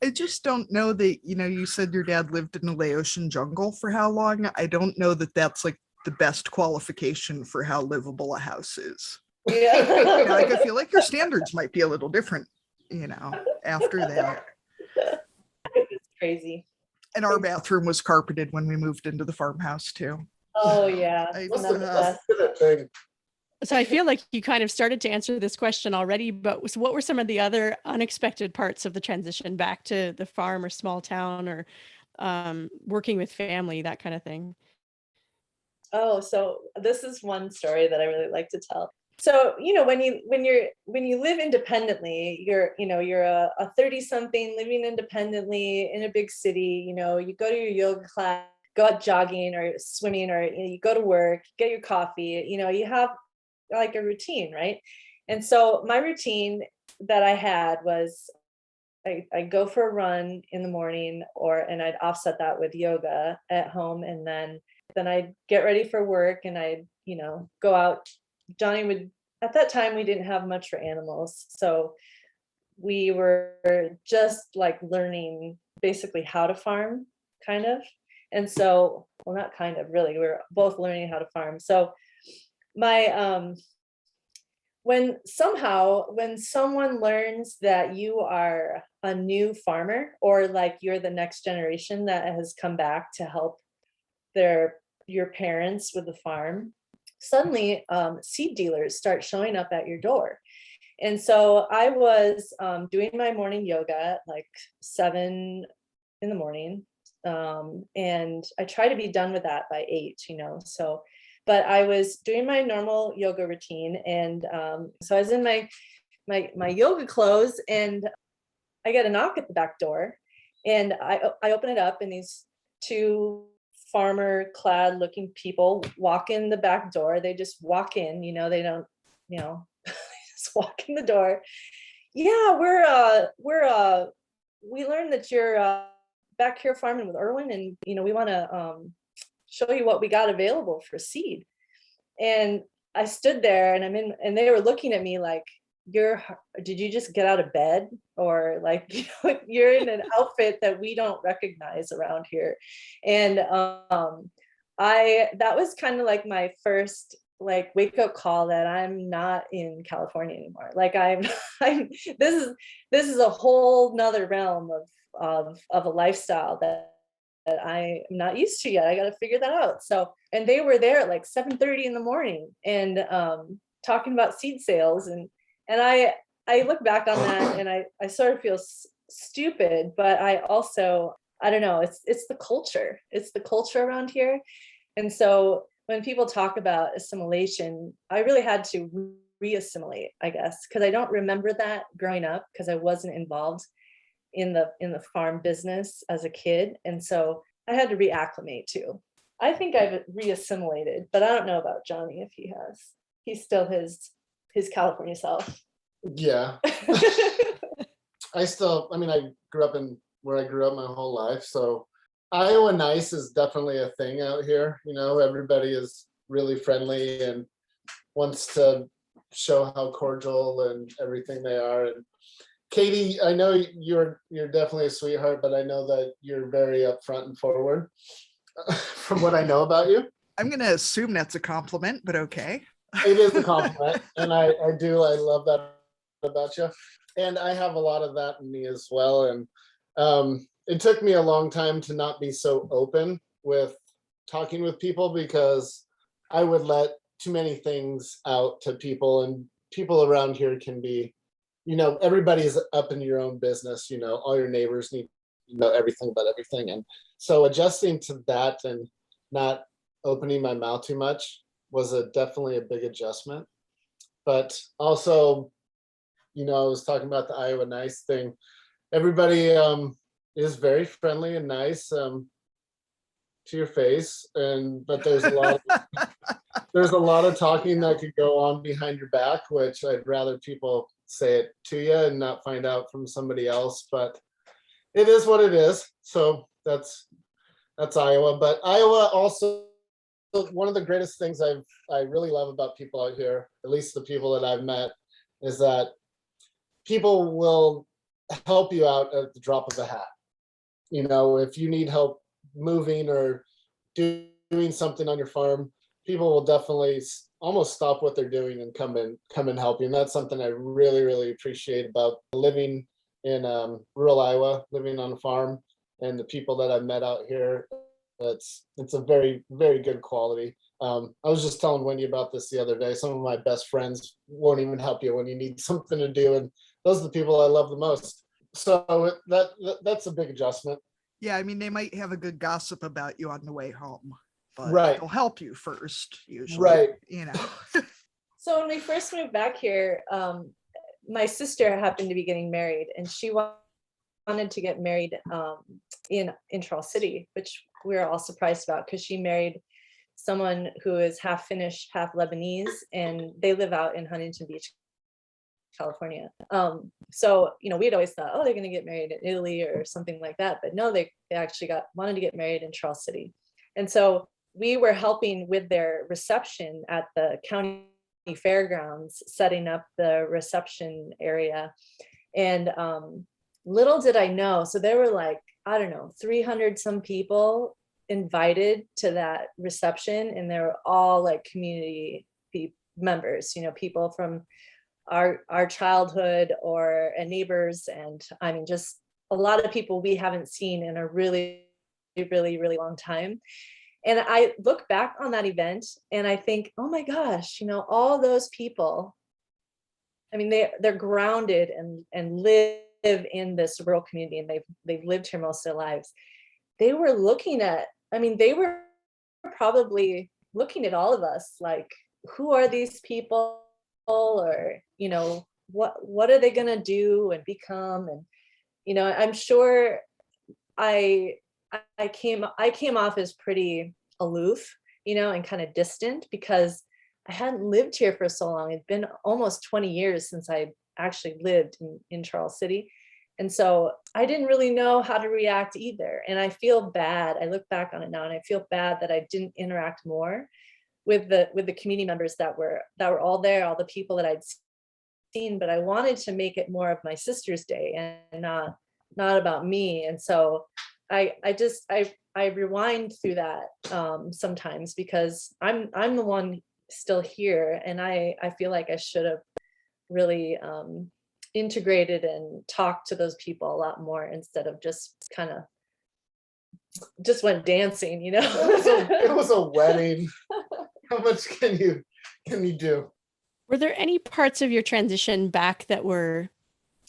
I just don't know that, you said your dad lived in the Laotian jungle for how long? I don't know that that's like the best qualification for how livable a house is. Yeah. Like, I feel like your standards might be a little different, after that. It's crazy. And our bathroom was carpeted when we moved into the farmhouse too. Oh yeah. So I feel like you kind of started to answer this question already, but so what were some of the other unexpected parts of the transition back to the farm or small town or working with family, that kind of thing? Oh, so this is one story that I really like to tell. So, when you live independently, you're a 30-something living independently in a big city, you go to your yoga class, go out jogging or swimming, or you go to work, get your coffee, you have like a routine, right? And so my routine that I had was I go for a run in the morning, and I'd offset that with yoga at home, and then I'd get ready for work, and I'd go out. Johnny would, at that time we didn't have much for animals, so we were just like learning basically how to farm, kind of. And so, well, not kind of, really, we were both learning how to farm. So my when someone learns that you are a new farmer, or like you're the next generation that has come back to help your parents with the farm, suddenly seed dealers start showing up at your door. And so I was doing my morning yoga at like 7 in the morning, and I try to be done with that by 8, so. But I was doing my normal yoga routine, and so I was in my yoga clothes, and I get a knock at the back door, and I open it up, and these 2 farmer clad looking people walk in the back door. They just walk in, they don't, just walk in the door. Yeah, we learned that you're back here farming with Erwin, and we want to show you what we got available for seed. And I stood there, and they were looking at me like, did you just get out of bed? Or like, you're in an outfit that we don't recognize around here. And that was kind of like my first like wake up call that I'm not in California anymore. Like this is a whole nother realm of a lifestyle that I am not used to yet. I got to figure that out. So, and they were there at like 7:30 in the morning, and talking about seed sales, and I look back on that, and I sort of feel stupid, but I don't know, it's the culture. It's the culture around here. And so when people talk about assimilation, I really had to re-assimilate, I guess, because I don't remember that growing up, because I wasn't involved in the farm business as a kid. And so I had to reacclimate too. I think I've re-assimilated, but I don't know about Johnny if he has. He's still his California self. Yeah. I grew up where I grew up my whole life. So Iowa nice is definitely a thing out here. Everybody is really friendly and wants to show how cordial and everything they are. And Katie, I know you're definitely a sweetheart, but I know that you're very upfront and forward from what I know about you. I'm going to assume that's a compliment, but okay. It is a compliment, and I love that about you. And I have a lot of that in me as well. And it took me a long time to not be so open with talking with people, because I would let too many things out to people, and people around here can be everybody's up in your own business, all your neighbors need to know everything about everything. And so adjusting to that and not opening my mouth too much was definitely a big adjustment. But also, I was talking about the Iowa nice thing. Everybody is very friendly and nice to your face, but there's a lot of talking that could go on behind your back, which I'd rather people say it to you and not find out from somebody else. But it is what it is. So that's Iowa. But Iowa also, one of the greatest things I really love about people out here, at least the people that I've met, is that people will help you out at the drop of a hat. If you need help moving or doing something on your farm, people will definitely almost stop what they're doing and come and help you. And that's something I really, really appreciate about living in rural Iowa, living on a farm, and the people that I've met out here. It's a very, very good quality. I was just telling Wendy about this the other day. Some of my best friends won't even help you when you need something to do, and those are the people I love the most. So that's a big adjustment. Yeah, I mean, they might have a good gossip about you on the way home, but right. they'll help you first, usually. Right. So when we first moved back here, my sister happened to be getting married, and she wanted to get married in Charles City, which we were all surprised about, because she married someone who is half Finnish, half Lebanese, and they live out in Huntington Beach, California. So we'd always thought, oh, they're going to get married in Italy or something like that, but no, they actually wanted to get married in Charles City. And so we were helping with their reception at the county fairgrounds, setting up the reception area. And little did I know, so there were 300 some people invited to that reception, and they were all community members, people from our childhood or neighbors, and I mean just a lot of people we haven't seen in a really, really, really long time. And I look back on that event and I think, oh my gosh, all those people, I mean, they're grounded and live in this rural community, and they've lived here most of their lives. They were they were probably looking at all of us like, who are these people? Or, what are they going to do and become? And, I'm sure I came off as pretty aloof, and kind of distant, because I hadn't lived here for so long. It'd been almost 20 years since I actually lived in Charles City. And so I didn't really know how to react either. And I feel bad. I look back on it now and I feel bad that I didn't interact more with the community members that were all there, all the people that I'd seen. But I wanted to make it more of my sister's day and not about me. And so I rewind through that sometimes, because I'm the one still here, and I feel like I should have really integrated and talked to those people a lot more, instead of just kind of just went dancing, It was a wedding. How much can you do? Were there any parts of your transition back that were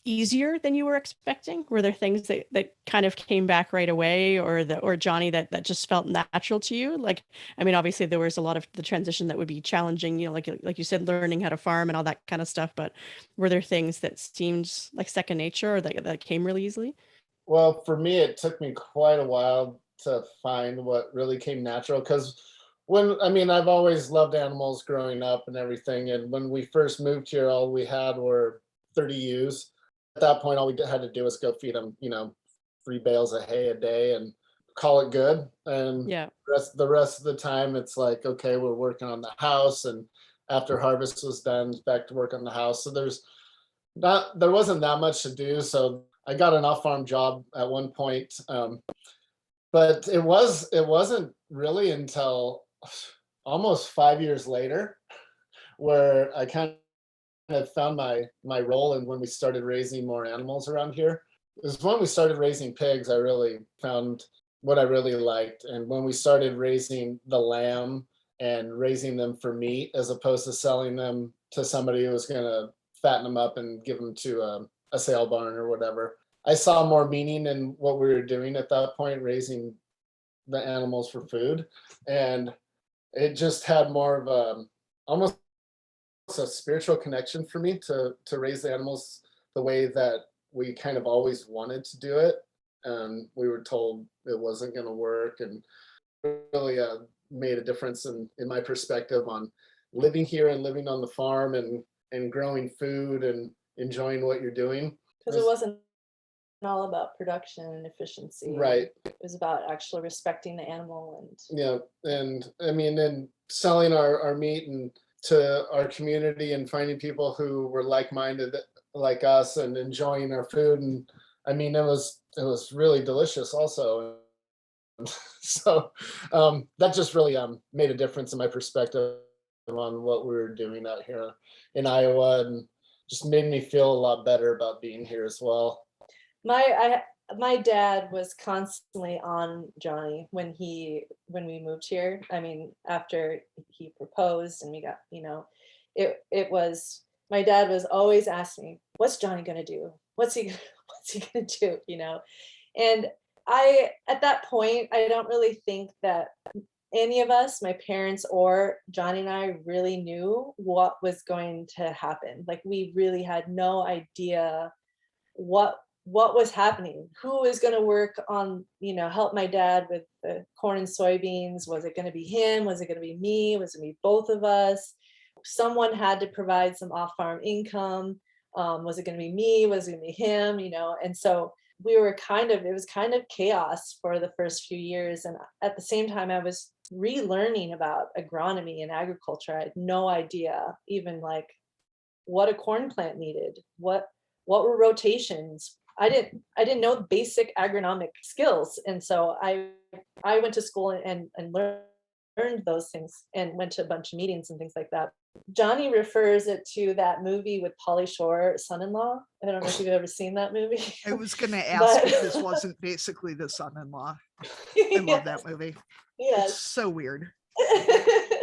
easier than you were expecting? Were there things that kind of came back right away, or Johnny, that just felt natural to you? I mean, obviously there was a lot of the transition that would be challenging, like you said, learning how to farm and all that kind of stuff. But were there things that seemed like second nature, or that came really easily? Well, for me, it took me quite a while to find what really came natural, because I've always loved animals growing up and everything. And when we first moved here, all we had were 30 ewes. At that point, all we had to do was go feed them, 3 bales of hay a day and call it good. And yeah, the rest of the time, it's like, okay, we're working on the house. And after harvest was done, back to work on the house. So there wasn't that much to do. So I got an off-farm job at one point. But it wasn't really until almost 5 years later where I kind of found my role. And when we started raising more animals around here, it was when we started raising pigs, I really found what I really liked. And when we started raising the lamb and raising them for meat, as opposed to selling them to somebody who was going to fatten them up and give them to a sale barn or whatever. I saw more meaning in what we were doing at that point, raising the animals for food, and it just had more of almost a spiritual connection for me to raise the animals the way that we kind of always wanted to do it. And we were told it wasn't going to work, and really made a difference in my perspective on living here and living on the farm and growing food and enjoying what you're doing. Because it wasn't all about production and efficiency. Right. It was about actually respecting the animal and yeah. And I mean, and selling our meat and to our community and finding people who were like-minded like us and enjoying our food. And I mean, it was really delicious also. So that just really made a difference in my perspective on what we were doing out here in Iowa, and just made me feel a lot better about being here as well. My dad was constantly on Johnny when we moved here. I mean, after he proposed and we got, it was, my dad was always asking me, what's Johnny gonna do? What's he gonna do? And at that point, I don't really think that any of us, my parents or Johnny and I, really knew what was going to happen. Like, we really had no idea what was happening, who was going to work on, help my dad with the corn and soybeans. Was it going to be him? Was it going to be me? Was it going to be both of us? Someone had to provide some off-farm income. Was it going to be me? Was it going to be him? And so it was kind of chaos for the first few years. And at the same time, I was relearning about agronomy and agriculture. I had no idea even like what a corn plant needed, what were rotations. I didn't know basic agronomic skills. And so I went to school and learned those things and went to a bunch of meetings and things like that. Johnny refers it to that movie with Pauly Shore, Son-in-Law. I don't know if you've ever seen that movie. I was going to ask if this wasn't basically The Son-in-Law. I love that movie. Yes. It's so weird.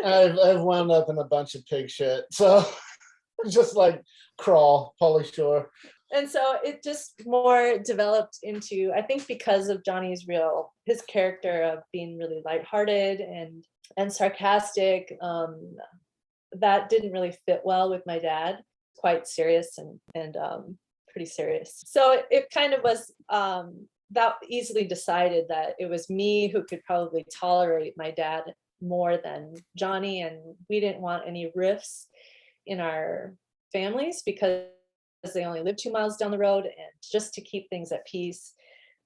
I've wound up in a bunch of pig shit. So just like Crawl, Pauly Shore. And so it just more developed into, I think because of Johnny's his character of being really lighthearted and sarcastic, that didn't really fit well with my dad. Quite serious and pretty serious. So it kind of was that easily decided that it was me who could probably tolerate my dad more than Johnny, and we didn't want any rifts in our families because they only lived 2 miles down the road, and just to keep things at peace.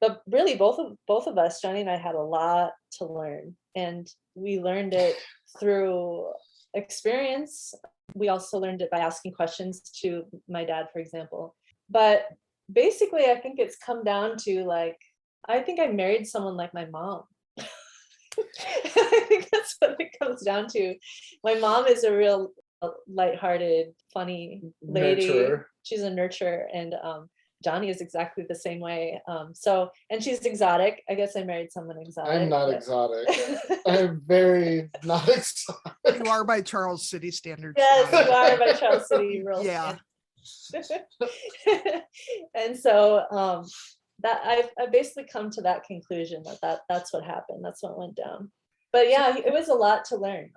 But really, both of us, Johnny and I, had a lot to learn, and we learned it through experience. We also learned it by asking questions to my dad, for example. But basically, I think it's come down to like, I think I married someone like my mom. I think that's what it comes down to. My mom is a real lighthearted, funny lady. Nurturer. She's a nurturer, and Johnny is exactly the same way. And she's exotic. I guess I married someone exotic. I'm not exotic. I'm very not exotic. You are by Charles City standards. Yes, you are by Charles City rules. Yeah. And so that I've basically come to that conclusion that's what happened. That's what went down. But yeah, it was a lot to learn.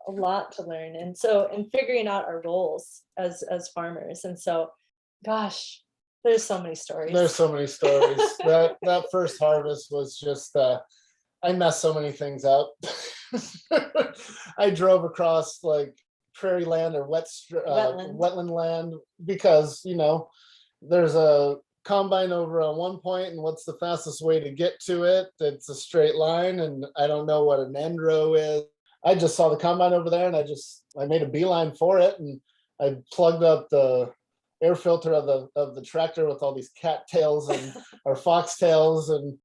A lot to learn, and figuring out our roles as farmers. And so, gosh, there's so many stories. That first harvest was just I messed so many things up. I drove across like prairie land or wetland land because there's a combine over on one point, and what's the fastest way to get to it? It's a straight line, and I don't know what an end row is. I just saw the combine over there, and I made a beeline for it, and I plugged up the air filter of the tractor with all these cattails and or foxtails, and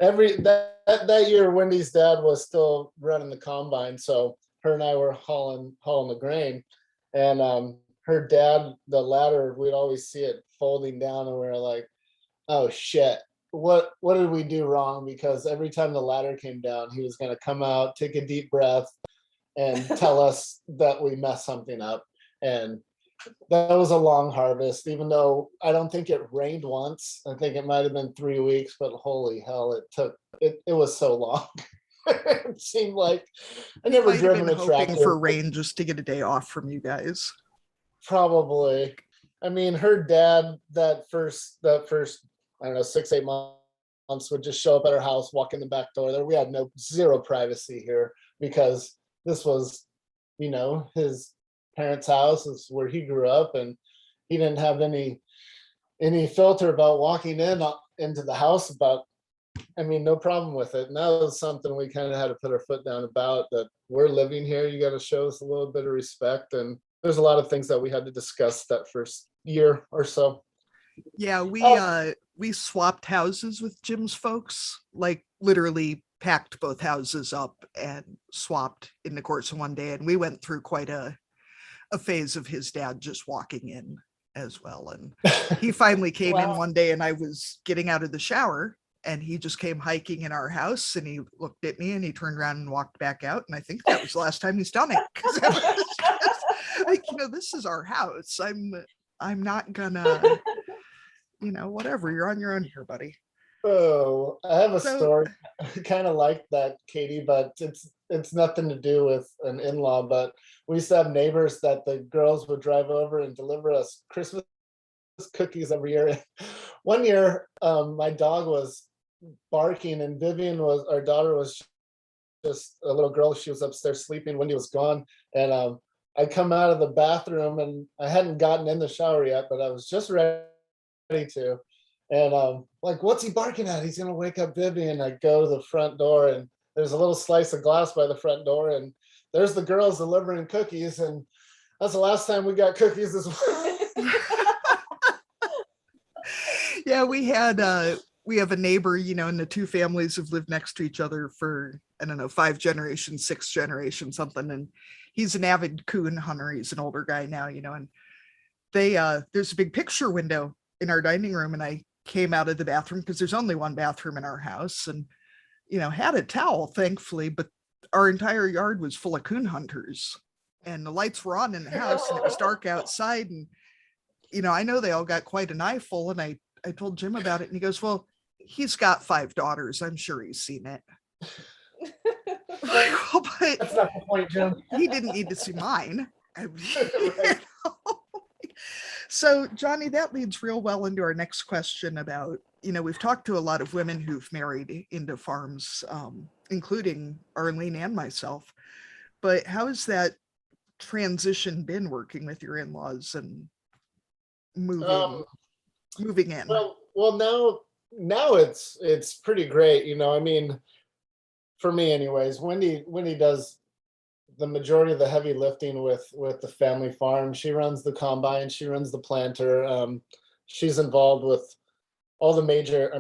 that year Wendy's dad was still running the combine, so her and I were hauling the grain, and her dad, the ladder, we'd always see it folding down, and we were like, oh shit. What did we do wrong? Because every time the ladder came down, he was going to come out, take a deep breath, and tell us that we messed something up. And that was a long harvest, even though I don't think it rained once. I think it might have been 3 weeks, but holy hell, it was so long. It seemed like I never Might have driven been a hoping tractor. for rain just to get a day off from you guys. Probably. I mean, her dad, that first, I don't know, 6-8 months would just show up at our house, walk in the back door. There, we had zero privacy here because this was, his parents' house. Is where he grew up, and he didn't have any filter about walking into the house. No problem with it. And that was something we kind of had to put our foot down about, that we're living here. You got to show us a little bit of respect. And there's a lot of things that we had to discuss that first year or so. Yeah, we swapped houses with Jim's folks, like literally packed both houses up and swapped in the course of one day. And we went through quite a phase of his dad just walking in as well. And he finally came in one day, and I was getting out of the shower, and he just came hiking in our house, and he looked at me and he turned around and walked back out. And I think that was the last time he's done it. Like, this is our house. I'm not gonna, whatever, you're on your own here, buddy. Oh, I have a story kind of like that, Katie, but it's nothing to do with an in-law. But we used to have neighbors that the girls would drive over and deliver us Christmas cookies every year. One year, my dog was barking, and our daughter was just a little girl. She was upstairs sleeping. Wendy was gone, and I come out of the bathroom, and I hadn't gotten in the shower yet, but I was just ready to. And like, what's he barking at? He's gonna wake up Vivian. And I go to the front door, and there's a little slice of glass by the front door, and there's the girls delivering cookies. And that's the last time we got cookies as well. Yeah, we have a neighbor, and the two families have lived next to each other for, I don't know, 5 generations, 6 generations, something. And he's an avid coon hunter. He's an older guy now, and there's a big picture window in our dining room. And I came out of the bathroom, because there's only one bathroom in our house, and, had a towel, thankfully, but our entire yard was full of coon hunters, and the lights were on in the house, and it was dark outside. And, I know they all got quite an eyeful. And I told Jim about it, and he goes, well, he's got 5 daughters. I'm sure he's seen it. Well, but that's not the point, Jim. He didn't need to see mine. Right. So, Johnny, that leads real well into our next question about, we've talked to a lot of women who've married into farms, including Arlene and myself. But how has that transition been, working with your in-laws and moving in? Well, now it's pretty great. For me anyways, Wendy does the majority of the heavy lifting with the family farm. She runs the combine, she runs the planter. She's involved with all the major,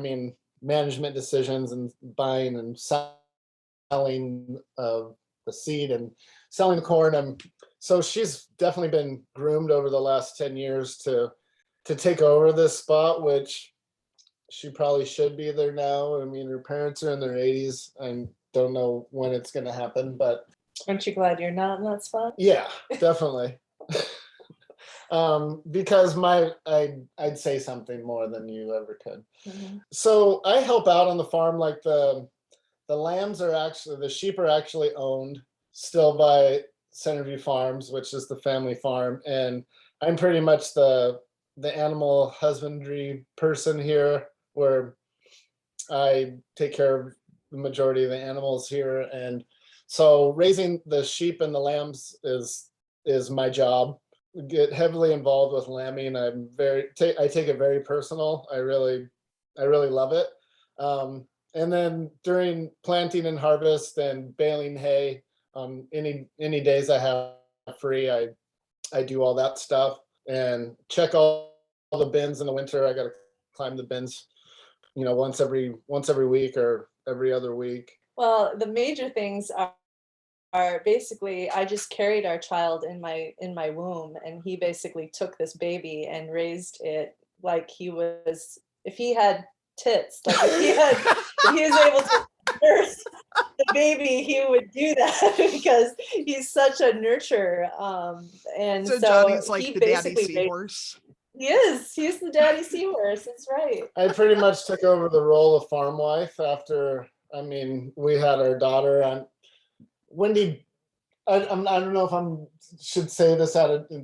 management decisions, and buying and selling of the seed and selling the corn. So she's definitely been groomed over the last 10 years to take over this spot, which she probably should be there now. Her parents are in their 80s. I don't know when it's going to happen, but aren't you glad you're not in that spot? Yeah, definitely. Because I'd say something more than you ever could. Mm-hmm. So I help out on the farm. Like the sheep are actually owned still by Centerview Farms, which is the family farm, and I'm pretty much the animal husbandry person here, where I take care of the majority of the animals here. And so raising the sheep and the lambs is my job. Get heavily involved with lambing. I take it very personal. I really love it. And then during planting and harvest and baling hay, any days I have free, I do all that stuff and check all the bins in the winter. I got to climb the bins, once every week or every other week. Well, the major things are basically, I just carried our child in my womb, and he basically took this baby and raised it like he was, if he had tits, like if he was able to nurse the baby, he would do that because he's such a nurturer. And So so Johnny's like he the daddy basically seahorse. he is. He's the daddy seahorse. That's right. I pretty much took over the role of farm wife after, I mean, we had our daughter, and Wendy, I don't know if I should say this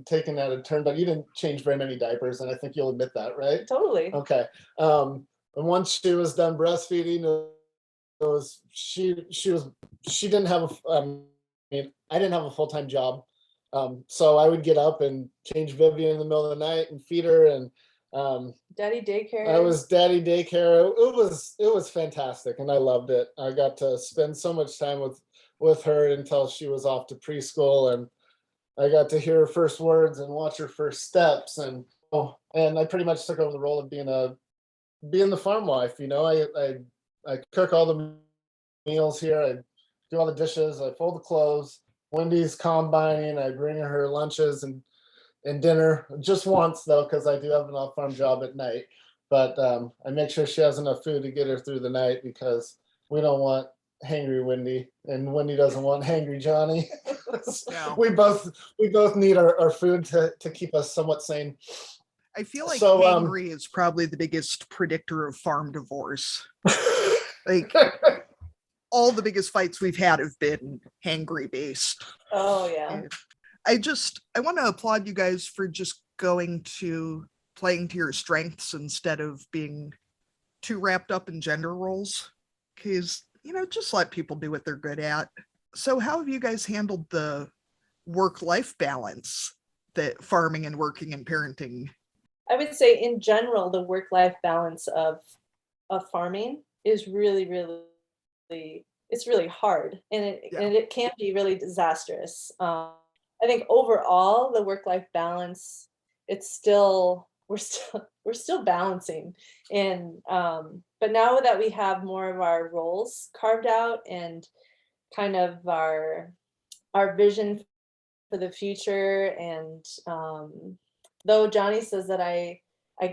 taken out of turn, but you didn't change very many diapers, and I think you'll admit that, right? Totally. Okay. And once she was done breastfeeding, it was she didn't have I mean, I didn't have a full-time job, so I would get up and change Vivian in the middle of the night and feed her, and Daddy daycare. I was daddy daycare. It was fantastic, and I loved it. I got to spend so much time with her until she was off to preschool, and I got to hear her first words and watch her first steps, and I pretty much took over the role of being the farm wife. You know, I cook all the meals here. I do all the dishes. I fold the clothes. Wendy's combining. I bring her lunches and dinner, just once though, because I do have an off-farm job at night. But I make sure she has enough food to get her through the night, because we don't want hangry Wendy, and Wendy doesn't want hangry Johnny. Yeah. We both need our food to keep us somewhat sane. I feel like So, hangry is probably the biggest predictor of farm divorce. Like all the biggest fights we've had have been hangry based. Oh yeah. I want to applaud you guys for just playing to your strengths instead of being too wrapped up in gender roles, because, you know, just let people do what they're good at. So how have you guys handled the work-life balance that farming and working and parenting? I would say in general, the work-life balance of farming is really, really, it's really hard, and it can be really disastrous. I think overall the work-life balance, we're still balancing, and but now that we have more of our roles carved out and kind of our vision for the future, and though Johnny says that I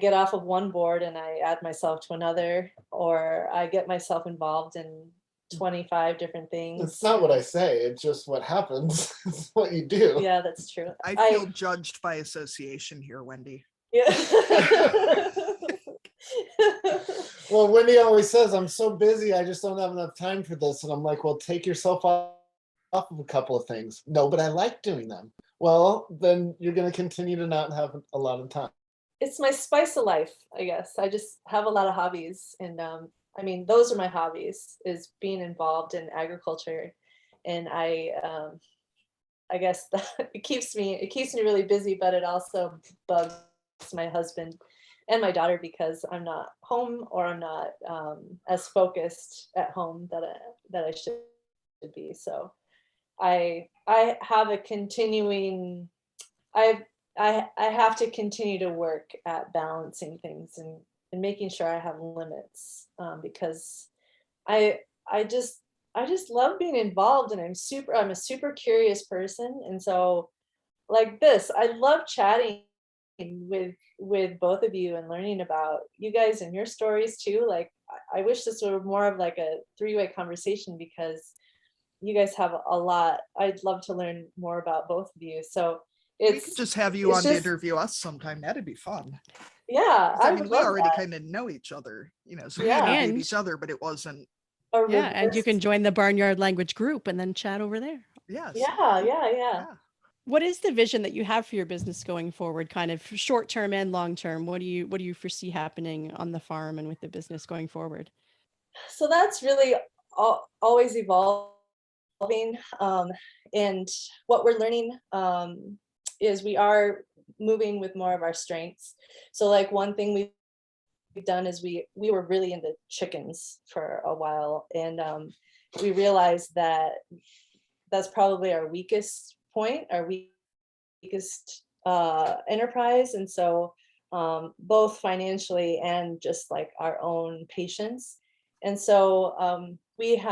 get off of one board and I add myself to another, or I get myself involved in 25 different things. It's not what I say, it's just what happens. It's what you do. Yeah, that's true. I feel judged by association here, Wendy. Yeah. Well, Wendy always says, I'm so busy, I just don't have enough time for this. And I'm like, well, take yourself off of a couple of things. No, but I like doing them. Well, then you're going to continue to not have a lot of time. It's my spice of life, I guess. I just have a lot of hobbies, and I mean, those are my hobbies, is being involved in agriculture, and I guess that it keeps me really busy, but it also bugs my husband and my daughter because I'm not home, or I'm not as focused at home that I should be. So I have a continuing, I have to continue to work at balancing things and making sure I have limits, because I just love being involved, and I'm a super curious person. And so like this, I love chatting with both of you and learning about you guys and your stories too. Like I wish this were more of like a three-way conversation, because you guys have a lot. I'd love to learn more about both of you. So we could just have you on to interview us sometime. That'd be fun. Yeah, I mean, we already kind of know each other, you know, so we interviewed each other, but it wasn't. And you can join the Barnyard Language group and then chat over there. Yes. Yeah. What is the vision that you have for your business going forward, kind of short term and long term? What do you foresee happening on the farm and with the business going forward? So that's really always evolving. And what we're learning is we are moving with more of our strengths. So like one thing we've done is we were really into chickens for a while, and we realized that that's probably our weakest point, our weakest enterprise. And so both financially and just like our own patience. And so we've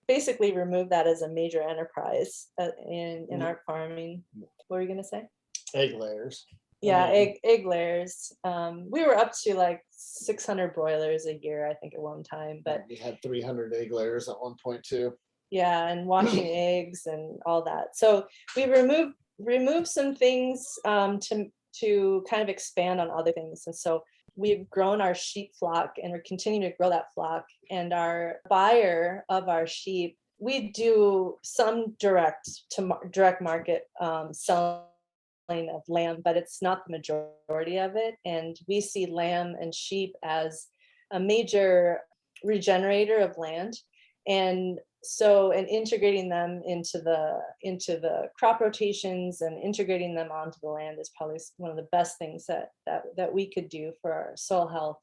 basically removed that as a major enterprise in our farming. What were you going to say? Egg layers. Yeah, egg layers. We were up to like 600 broilers a year, I think, at one time, but we had 300 egg layers at one point too. Yeah, and washing eggs and all that. So we removed some things to kind of expand on other things. And so we've grown our sheep flock, and we're continuing to grow that flock. And our buyer of our sheep, we do some direct market selling of lamb, but it's not the majority of it. And we see lamb and sheep as a major regenerator of land. And integrating them into the crop rotations and integrating them onto the land is probably one of the best things that we could do for our soil health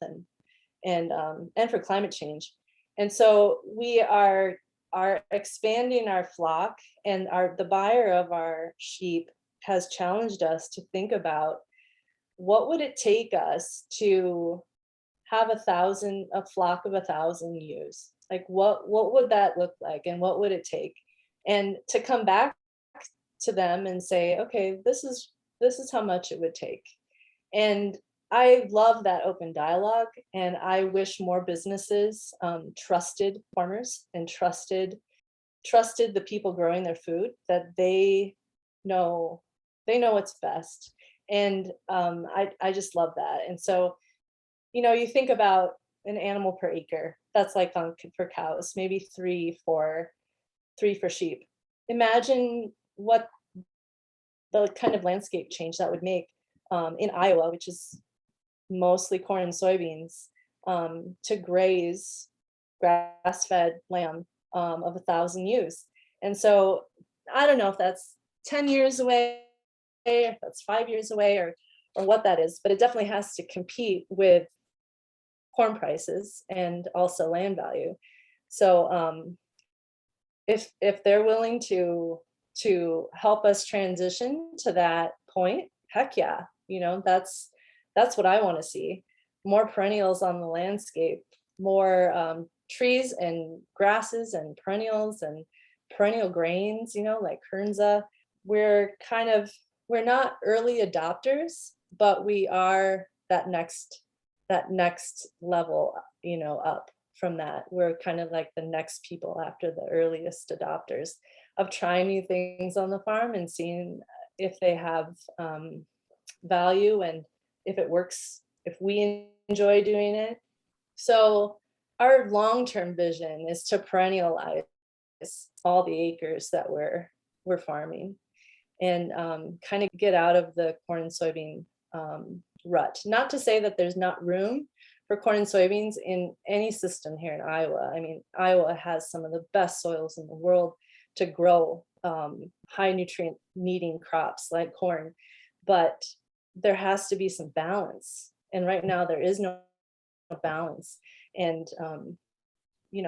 and for climate change. And so we are expanding our flock, and the buyer of our sheep has challenged us to think about what would it take us to have a flock of 1,000 ewes. Like what would that look like, and what would it take? And to come back to them and say, okay, this is how much it would take. And I love that open dialogue, and I wish more businesses trusted farmers and trusted the people growing their food, that they know what's best. And I just love that. And so, you think about an animal per acre. That's like for cows, maybe three for sheep. Imagine what the kind of landscape change that would make in Iowa, which is mostly corn and soybeans, to graze grass-fed lamb of 1,000 ewes. And so I don't know if that's 10 years away, if that's 5 years away, or what that is, but it definitely has to compete with corn prices and also land value. So if they're willing to help us transition to that point, heck yeah, that's what I want to see. More perennials on the landscape, more trees and grasses and perennials and perennial grains, like Kernza. We're not early adopters, but we are that next level, up from that. We're kind of like the next people after the earliest adopters of trying new things on the farm and seeing if they have value and if it works, if we enjoy doing it. So our long-term vision is to perennialize all the acres that we're farming, and kind of get out of the corn and soybean rut. Not to say that there's not room for corn and soybeans in any system here in Iowa. I mean, Iowa has some of the best soils in the world to grow high nutrient needing crops like corn, but there has to be some balance. And right now there is no balance. And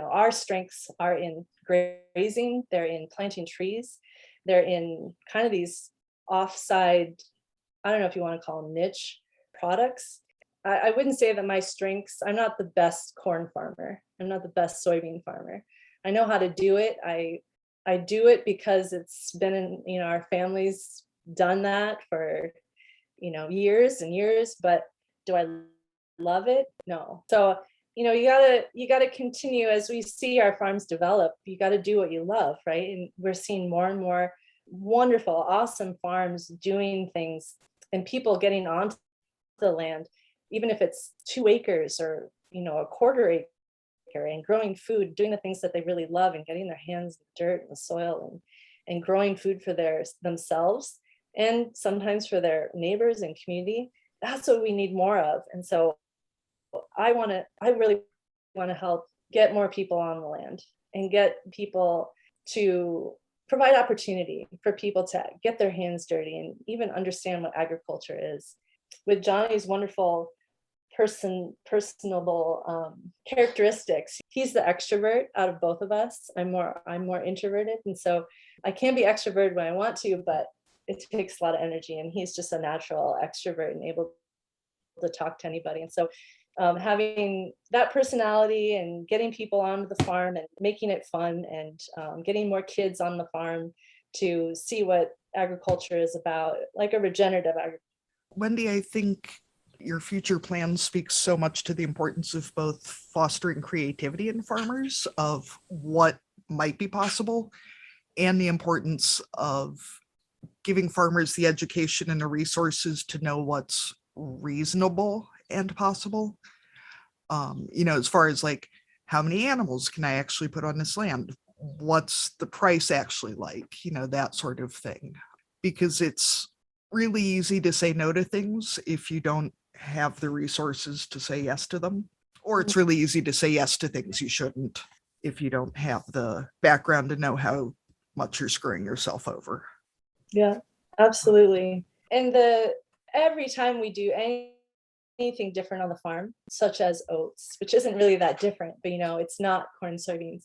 our strengths are in grazing, they're in planting trees, they're in kind of these offside, I don't know if you want to call them niche products. I wouldn't say that my strengths, I'm not the best corn farmer. I'm not the best soybean farmer. I know how to do it. I do it because it's been in, our family's done that for, years and years, but do I love it? No. So, you gotta continue as we see our farms develop. You got to do what you love, right? And we're seeing more and more wonderful, awesome farms doing things and people getting onto the land, even if it's 2 acres or, a quarter acre, and growing food, doing the things that they really love and getting their hands in the dirt and the soil and growing food for themselves and sometimes for their neighbors and community. That's what we need more of. And so I really want to help get more people on the land and get people to provide opportunity for people to get their hands dirty and even understand what agriculture is. With Johnny's wonderful personable characteristics, he's the extrovert out of both of us. I'm more introverted, and so I can be extroverted when I want to, but it takes a lot of energy, and he's just a natural extrovert and able to talk to anybody. And so having that personality and getting people onto the farm and making it fun and getting more kids on the farm to see what agriculture is about, like a regenerative Wendy, I think your future plan speaks so much to the importance of both fostering creativity in farmers, of what might be possible, and the importance of giving farmers the education and the resources to know what's reasonable and possible. As far as like, how many animals can I actually put on this land? What's the price actually like? That sort of thing. Because it's really easy to say no to things if you don't have the resources to say yes to them. Or it's really easy to say yes to things you shouldn't if you don't have the background to know how much you're screwing yourself over. Yeah, absolutely. And every time we do anything different on the farm, such as oats, which isn't really that different, but it's not corn and soybeans.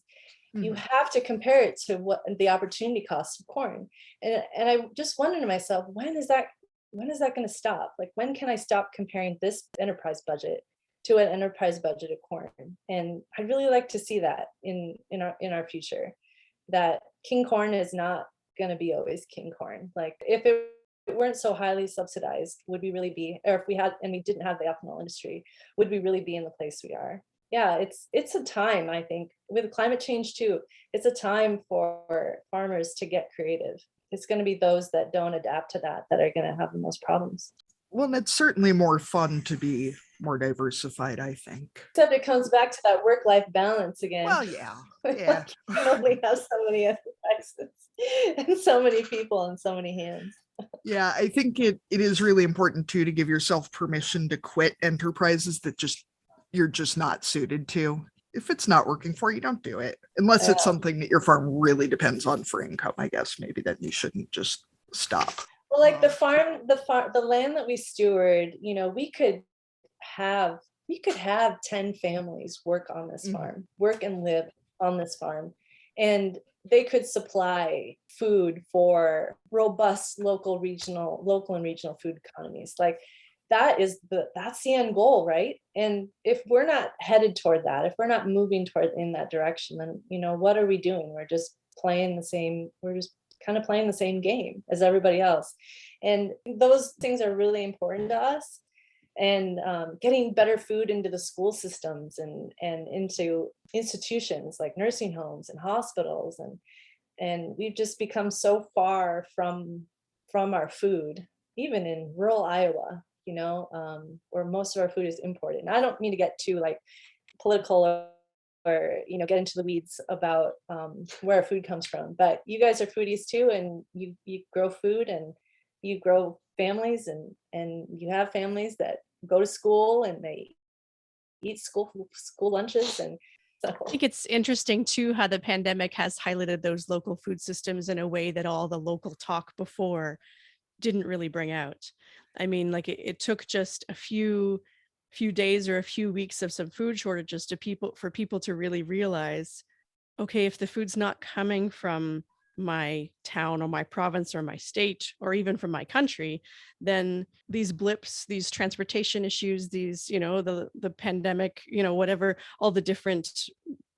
You have to compare it to what the opportunity cost of corn. And I just wondered to myself, when is that going to stop? Like, when can I stop comparing this enterprise budget to an enterprise budget of corn? And I'd really like to see that in our future, that king corn is not going to be always king corn. Like, if it weren't so highly subsidized, would we really be, or if we didn't have the ethanol industry, would we really be in the place we are? Yeah, it's a time, I think, with climate change too, it's a time for farmers to get creative. It's going to be those that don't adapt to that are going to have the most problems. Well, it's certainly more fun to be more diversified, I think. Except it comes back to that work-life balance again. Well, yeah. You only have so many exits and so many people and so many hands. Yeah, I think it is really important too to give yourself permission to quit enterprises that you're just not suited to. If it's not working for you, don't do it. Unless it's something that your farm really depends on for income, I guess maybe then you shouldn't just stop. Well, like the land that we steward, we could have 10 families work on this farm, work and live on this farm, and they could supply food for robust local and regional food economies. Like, that's the end goal, right? And if we're not headed toward that, if we're not moving toward in that direction, then what are we doing? We're just kind of playing the same game as everybody else. And those things are really important to us. And getting better food into the school systems and into institutions like nursing homes and hospitals, and we've just become so far from our food, even in rural Iowa, where most of our food is imported. And I don't mean to get too like political or get into the weeds about where our food comes from, but you guys are foodies too, and you grow food and you grow families, and you have families that go to school and they eat school lunches. And so I think it's interesting too how the pandemic has highlighted those local food systems in a way that all the local talk before didn't really bring out. I mean, like it took just a few days or a few weeks of some food shortages for people to really realize, okay, if the food's not coming from my town or my province or my state or even from my country, then these blips, these transportation issues, these, the pandemic, whatever, all the different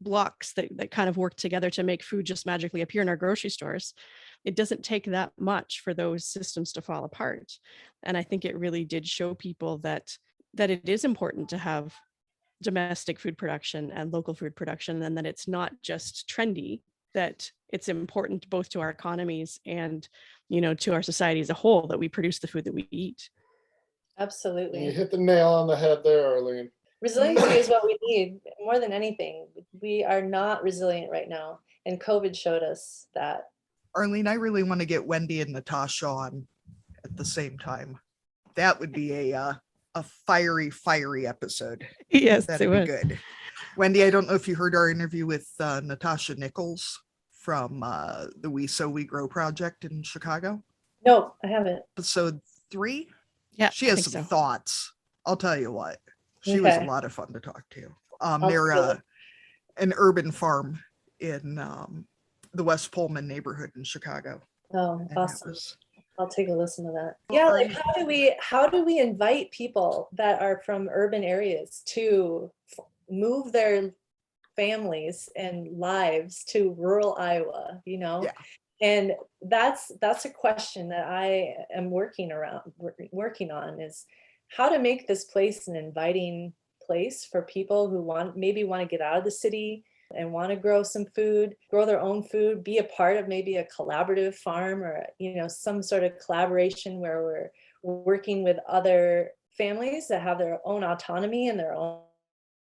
blocks that kind of work together to make food just magically appear in our grocery stores. It doesn't take that much for those systems to fall apart. And I think it really did show people that it is important to have domestic food production and local food production, and that it's not just trendy, that it's important both to our economies and to our society as a whole that we produce the food that we eat. Absolutely. You hit the nail on the head there, Arlene. Resiliency is what we need more than anything. We are not resilient right now, and COVID showed us that. Arlene, I really want to get Wendy and Natasha on at the same time. That would be a fiery episode. Yes, that'd be good. Wendy, I don't know if you heard our interview with Natasha Nichols from the We Sow We Grow project in Chicago. No, I haven't. Episode 3. Yeah, she has some thoughts. I'll tell you what. She was a lot of fun to talk to. They're an urban farm in the West Pullman neighborhood in Chicago. Oh, awesome. I'll take a listen to that. Yeah, like how do we invite people that are from urban areas to move their families and lives to rural Iowa, Yeah. And that's a question that I am working on, is how to make this place an inviting place for people who maybe want to get out of the city and want to grow their own food, be a part of maybe a collaborative farm, or some sort of collaboration where we're working with other families that have their own autonomy and their own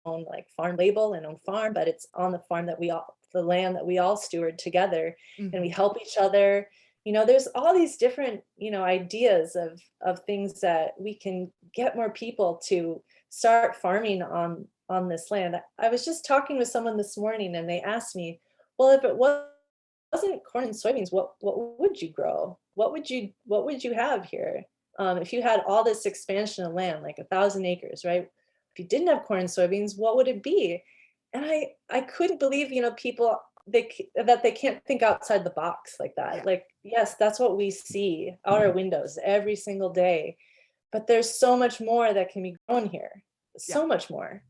like farm label and own farm, but it's on the farm the land that we all steward together, and we help each other. There's all these different ideas of things that we can get more people to start farming on this land. I was just talking with someone this morning, and they asked me, well, if it wasn't corn and soybeans, what would you grow? What would you have here? If you had all this expansion of land, like 1,000 acres, right? If you didn't have corn and soybeans, what would it be? And I couldn't believe, people that they can't think outside the box like that. Yeah. Like, yes, that's what we see out our windows every single day, but there's so much more that can be grown here. So much more.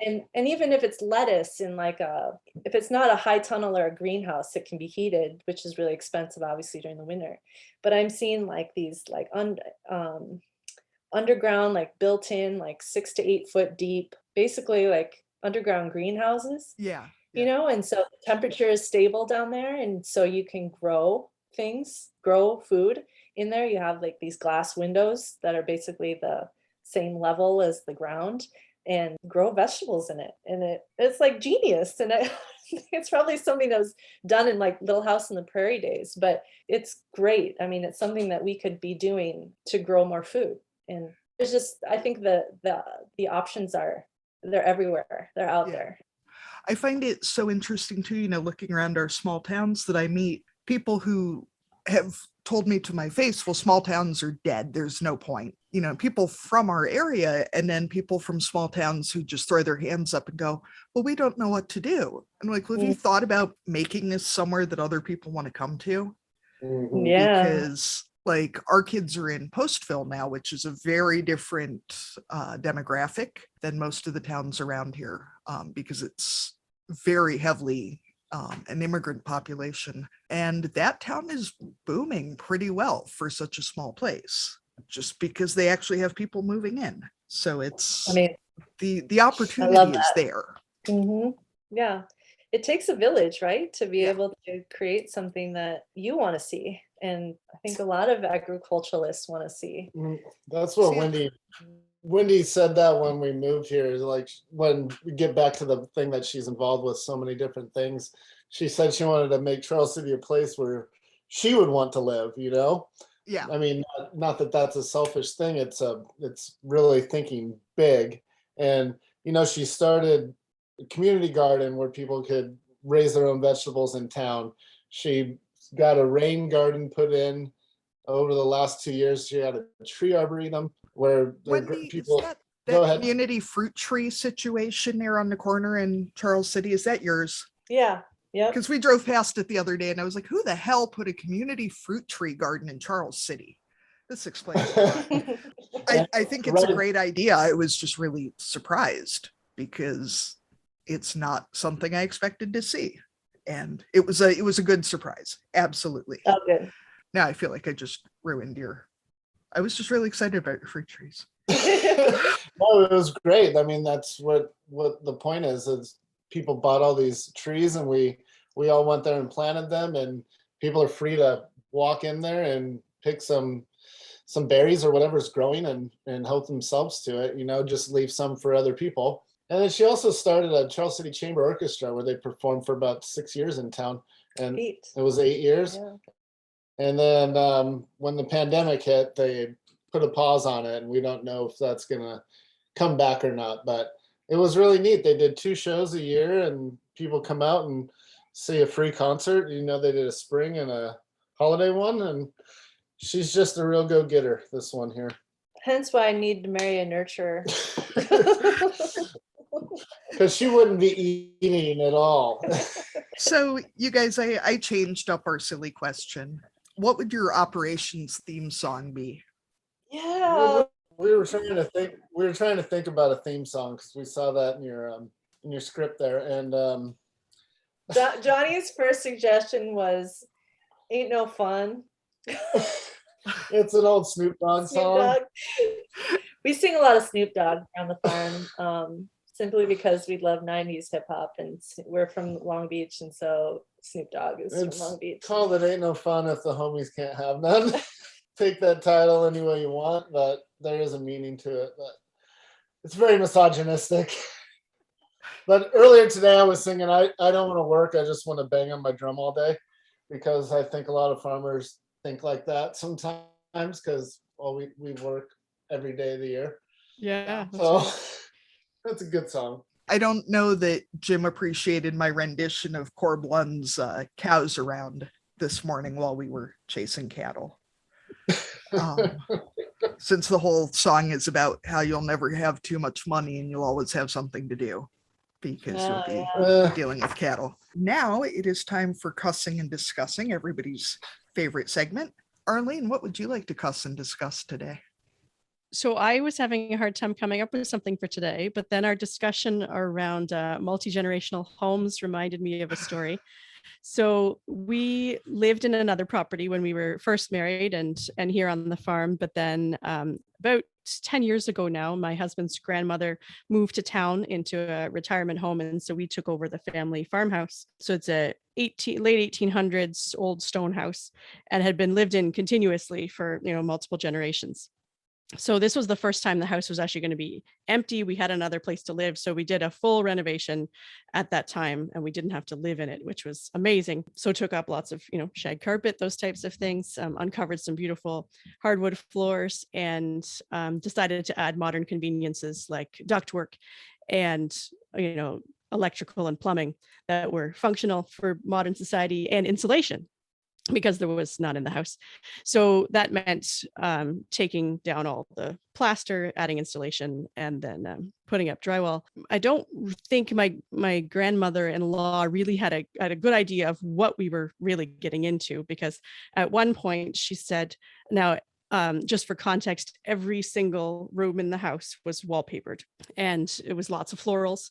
And even if it's lettuce in if it's not a high tunnel or a greenhouse, it can be heated, which is really expensive, obviously, during the winter. But I'm seeing these underground, built in, 6 to 8 foot deep, basically underground greenhouses. Yeah. And so the temperature is stable down there, and so you can grow food in there. You have these glass windows that are basically the same level as the ground, and grow vegetables in it. And it's genius. And it's probably something that was done in Little House on the Prairie days, but it's great. I mean, it's something that we could be doing to grow more food. And there's just, I think the options they're everywhere. They're out there. I find it so interesting too, looking around our small towns, that I meet people who have told me to my face, well, small towns are dead. There's no point. People from our area, and then people from small towns who just throw their hands up and go, well, we don't know what to do. I'm like, well, have you thought about making this somewhere that other people want to come to? Yeah. Because our kids are in Postville now, which is a very different demographic than most of the towns around here, because it's very heavily an immigrant population. And that town is booming pretty well for such a small place, just because they actually have people moving in. So it's, the opportunity is there. Mm-hmm. Yeah. It takes a village, right? To be able to create something that you want to see. And I think a lot of agriculturalists want to see. That's what Wendy said that when we moved here, when we get back to the thing that she's involved with so many different things, she said she wanted to make Charles City a place where she would want to live, Yeah. I mean, not that that's a selfish thing. It's really thinking big. And, she started a community garden where people could raise their own vegetables in town. She got a rain garden put in over the last 2 years. She had a tree arboretum where Wendy, people. is Go that ahead. community fruit tree situation there on the corner in Charles City, is that yours? Yeah. Yeah. Because we drove past it the other day, and I was like, who the hell put a community fruit tree garden in Charles City? This explains it. I think it's a great idea. I was just really surprised because it's not something I expected to see. And it was a good surprise. Absolutely. Oh, good. Now I feel like I just ruined I was just really excited about your fruit trees. No, it was great. I mean, that's what the point is people bought all these trees, and we all went there and planted them, and people are free to walk in there and pick some berries or whatever's growing and help themselves to it, just leave some for other people. And then she also started a Charles City Chamber Orchestra where they performed for about 6 years in town. And 8. It was 8 years. Yeah. And then when the pandemic hit, they put a pause on it, and we don't know if that's going to come back or not. But it was really neat. They did 2 shows a year, and people come out and see a free concert. They did a spring and a holiday one, and she's just a real go-getter, this one here. Hence why I need to marry a nurturer. Because she wouldn't be eating at all. So you guys, I changed up our silly question. What would your operations theme song be? Yeah. We were trying to think. We were trying to think about a theme song because we saw that in your script there. And Johnny's first suggestion was Ain't No Fun. It's an old Snoop Dogg Snoop song. Dogg. We sing a lot of Snoop Dogg on the farm, simply because we love 90s hip hop, and we're from Long Beach, and so Snoop Dogg is from Long Beach. Called It Ain't No Fun If the Homies Can't Have None. Take that title any way you want, but there is a meaning to it. But it's very misogynistic. But earlier today I was singing, I don't want to work, I just want to bang on my drum all day, because I think a lot of farmers think like that sometimes, because we work every day of the year. Yeah. So that's a good song. I don't know that Jim appreciated my rendition of Corb Lund's Cows Around this morning while we were chasing cattle. Since the whole song is about how you'll never have too much money and you'll always have something to do because you'll be dealing with cattle. Now it is time for cussing and discussing, everybody's favorite segment. Arlene, what would you like to cuss and discuss today? So I was having a hard time coming up with something for today, but then our discussion around multi-generational homes reminded me of a story. So we lived in another property when we were first married and here on the farm. But then about 10 years ago now, my husband's grandmother moved to town into a retirement home. And so we took over the family farmhouse. So it's a late 1800s old stone house and had been lived in continuously for, multiple generations. So this was the first time the house was actually going to be empty. We had another place to live. So we did a full renovation at that time and we didn't have to live in it, which was amazing. So took up lots of, shag carpet, those types of things, uncovered some beautiful hardwood floors and decided to add modern conveniences like ductwork and, electrical and plumbing that were functional for modern society and insulation, because there was none in the house. So that meant taking down all the plaster, adding insulation, and then putting up drywall. I don't think my grandmother-in-law really had a good idea of what we were really getting into, because at one point she said, now, just for context, every single room in the house was wallpapered and it was lots of florals,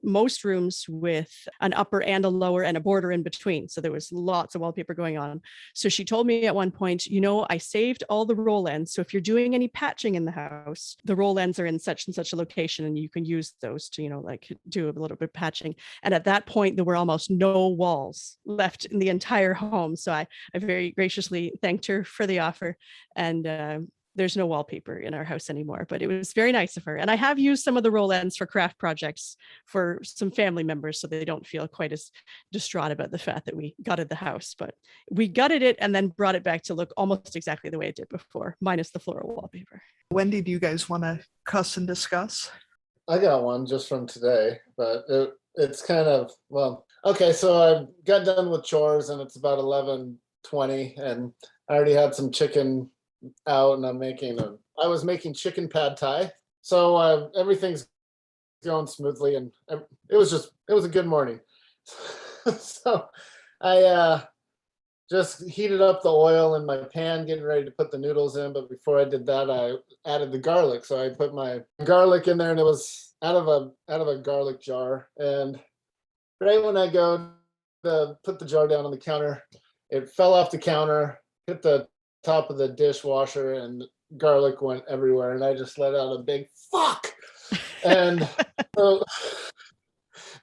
most rooms with an upper and a lower and a border in between. So there was lots of wallpaper going on. So she told me at one point, I saved all the roll ends. So if you're doing any patching in the house, the roll ends are in such and such a location and you can use those to, do a little bit of patching. And at that point, there were almost no walls left in the entire home. So I very graciously thanked her for the offer. And there's no wallpaper in our house anymore, but it was very nice of her. And I have used some of the roll ends for craft projects for some family members so they don't feel quite as distraught about the fact that we gutted the house. But we gutted it and then brought it back to look almost exactly the way it did before, minus the floral wallpaper. Wendy, do you guys want to cuss and discuss? I got one just from today, but it's kind of, okay, so I got done with chores and it's about 11:20 and I already had some chicken out and I was making chicken pad thai. So everything's going smoothly and it was a good morning. So I just heated up the oil in my pan, getting ready to put the noodles in. But before I did that, I added the garlic. So I put my garlic in there and it was out of a garlic jar. And right when I go to put the jar down on the counter, it fell off the counter, hit the top of the dishwasher, and garlic went everywhere. And I just let out a big fuck. And so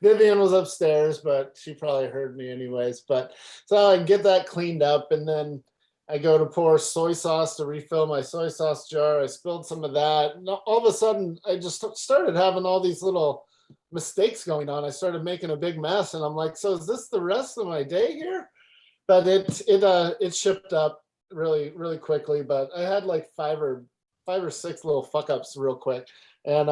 Vivian was upstairs, but she probably heard me anyways. But so I get that cleaned up, and then I go to pour soy sauce to refill my soy sauce jar. I spilled some of that. And all of a sudden, I just started having all these little mistakes going on. I started making a big mess, and I'm like, so is this the rest of my day here? But it shipped up really, really quickly. But I had like five or six little fuck ups real quick. And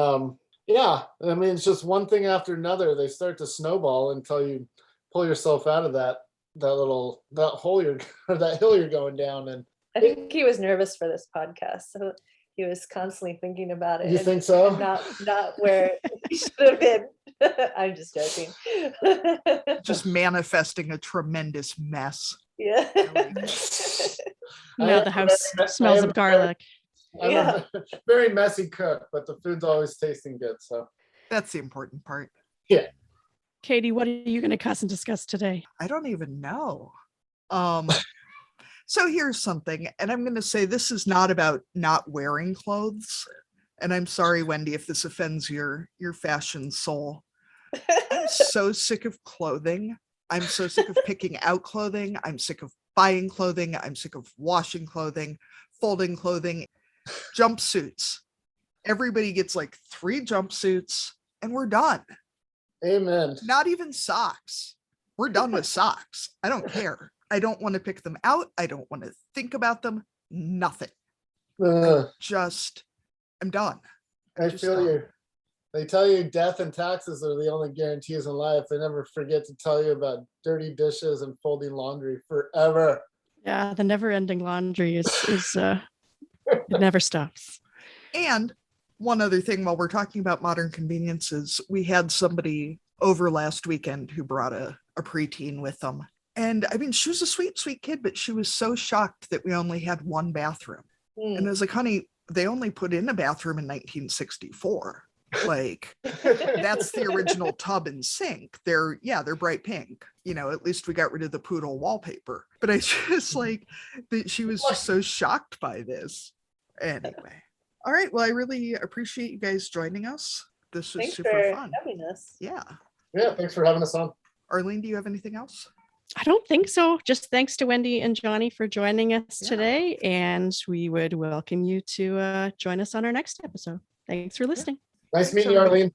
yeah, I mean, it's just one thing after another. They start to snowball until you pull yourself out of that hole that hill you're going down. And I think he was nervous for this podcast, so he was constantly thinking about it. You think so? Not where he should have been. I'm just joking. Just manifesting a tremendous mess. Yeah. Now the house smells of garlic. I'm a very messy cook, but the food's always tasting good. So that's the important part. Yeah. Katie, what are you going to cuss and discuss today? I don't even know. So here's something, and I'm going to say this is not about not wearing clothes. And I'm sorry, Wendy, if this offends your fashion soul. I'm so sick of clothing. I'm so sick of picking out clothing. I'm sick of buying clothing. I'm sick of washing clothing, folding clothing, jumpsuits. Everybody gets like 3 jumpsuits and we're done. Amen. Not even socks. We're done with socks. I don't care. I don't want to pick them out. I don't want to think about them. Nothing. I'm done. I feel you. They tell you death and taxes are the only guarantees in life. They never forget to tell you about dirty dishes and folding laundry forever. Yeah, the never-ending laundry is it never stops. And one other thing, while we're talking about modern conveniences, we had somebody over last weekend who brought a preteen with them. And I mean, she was a sweet, sweet kid, but she was so shocked that we only had 1 bathroom. And I was like, honey, they only put in a bathroom in 1964. Like, that's the original tub and sink. They're bright pink. You know, at least we got rid of the poodle wallpaper. But I just like that she was just so shocked by this. Anyway. All right. Well, I really appreciate you guys joining us. This was super fun. Having us. Yeah. Yeah, thanks for having us on. Arlene, do you have anything else? I don't think so. Just thanks to Wendy and Johnny for joining us today. And we would welcome you to join us on our next episode. Thanks for listening. Nice meeting you, Arlene.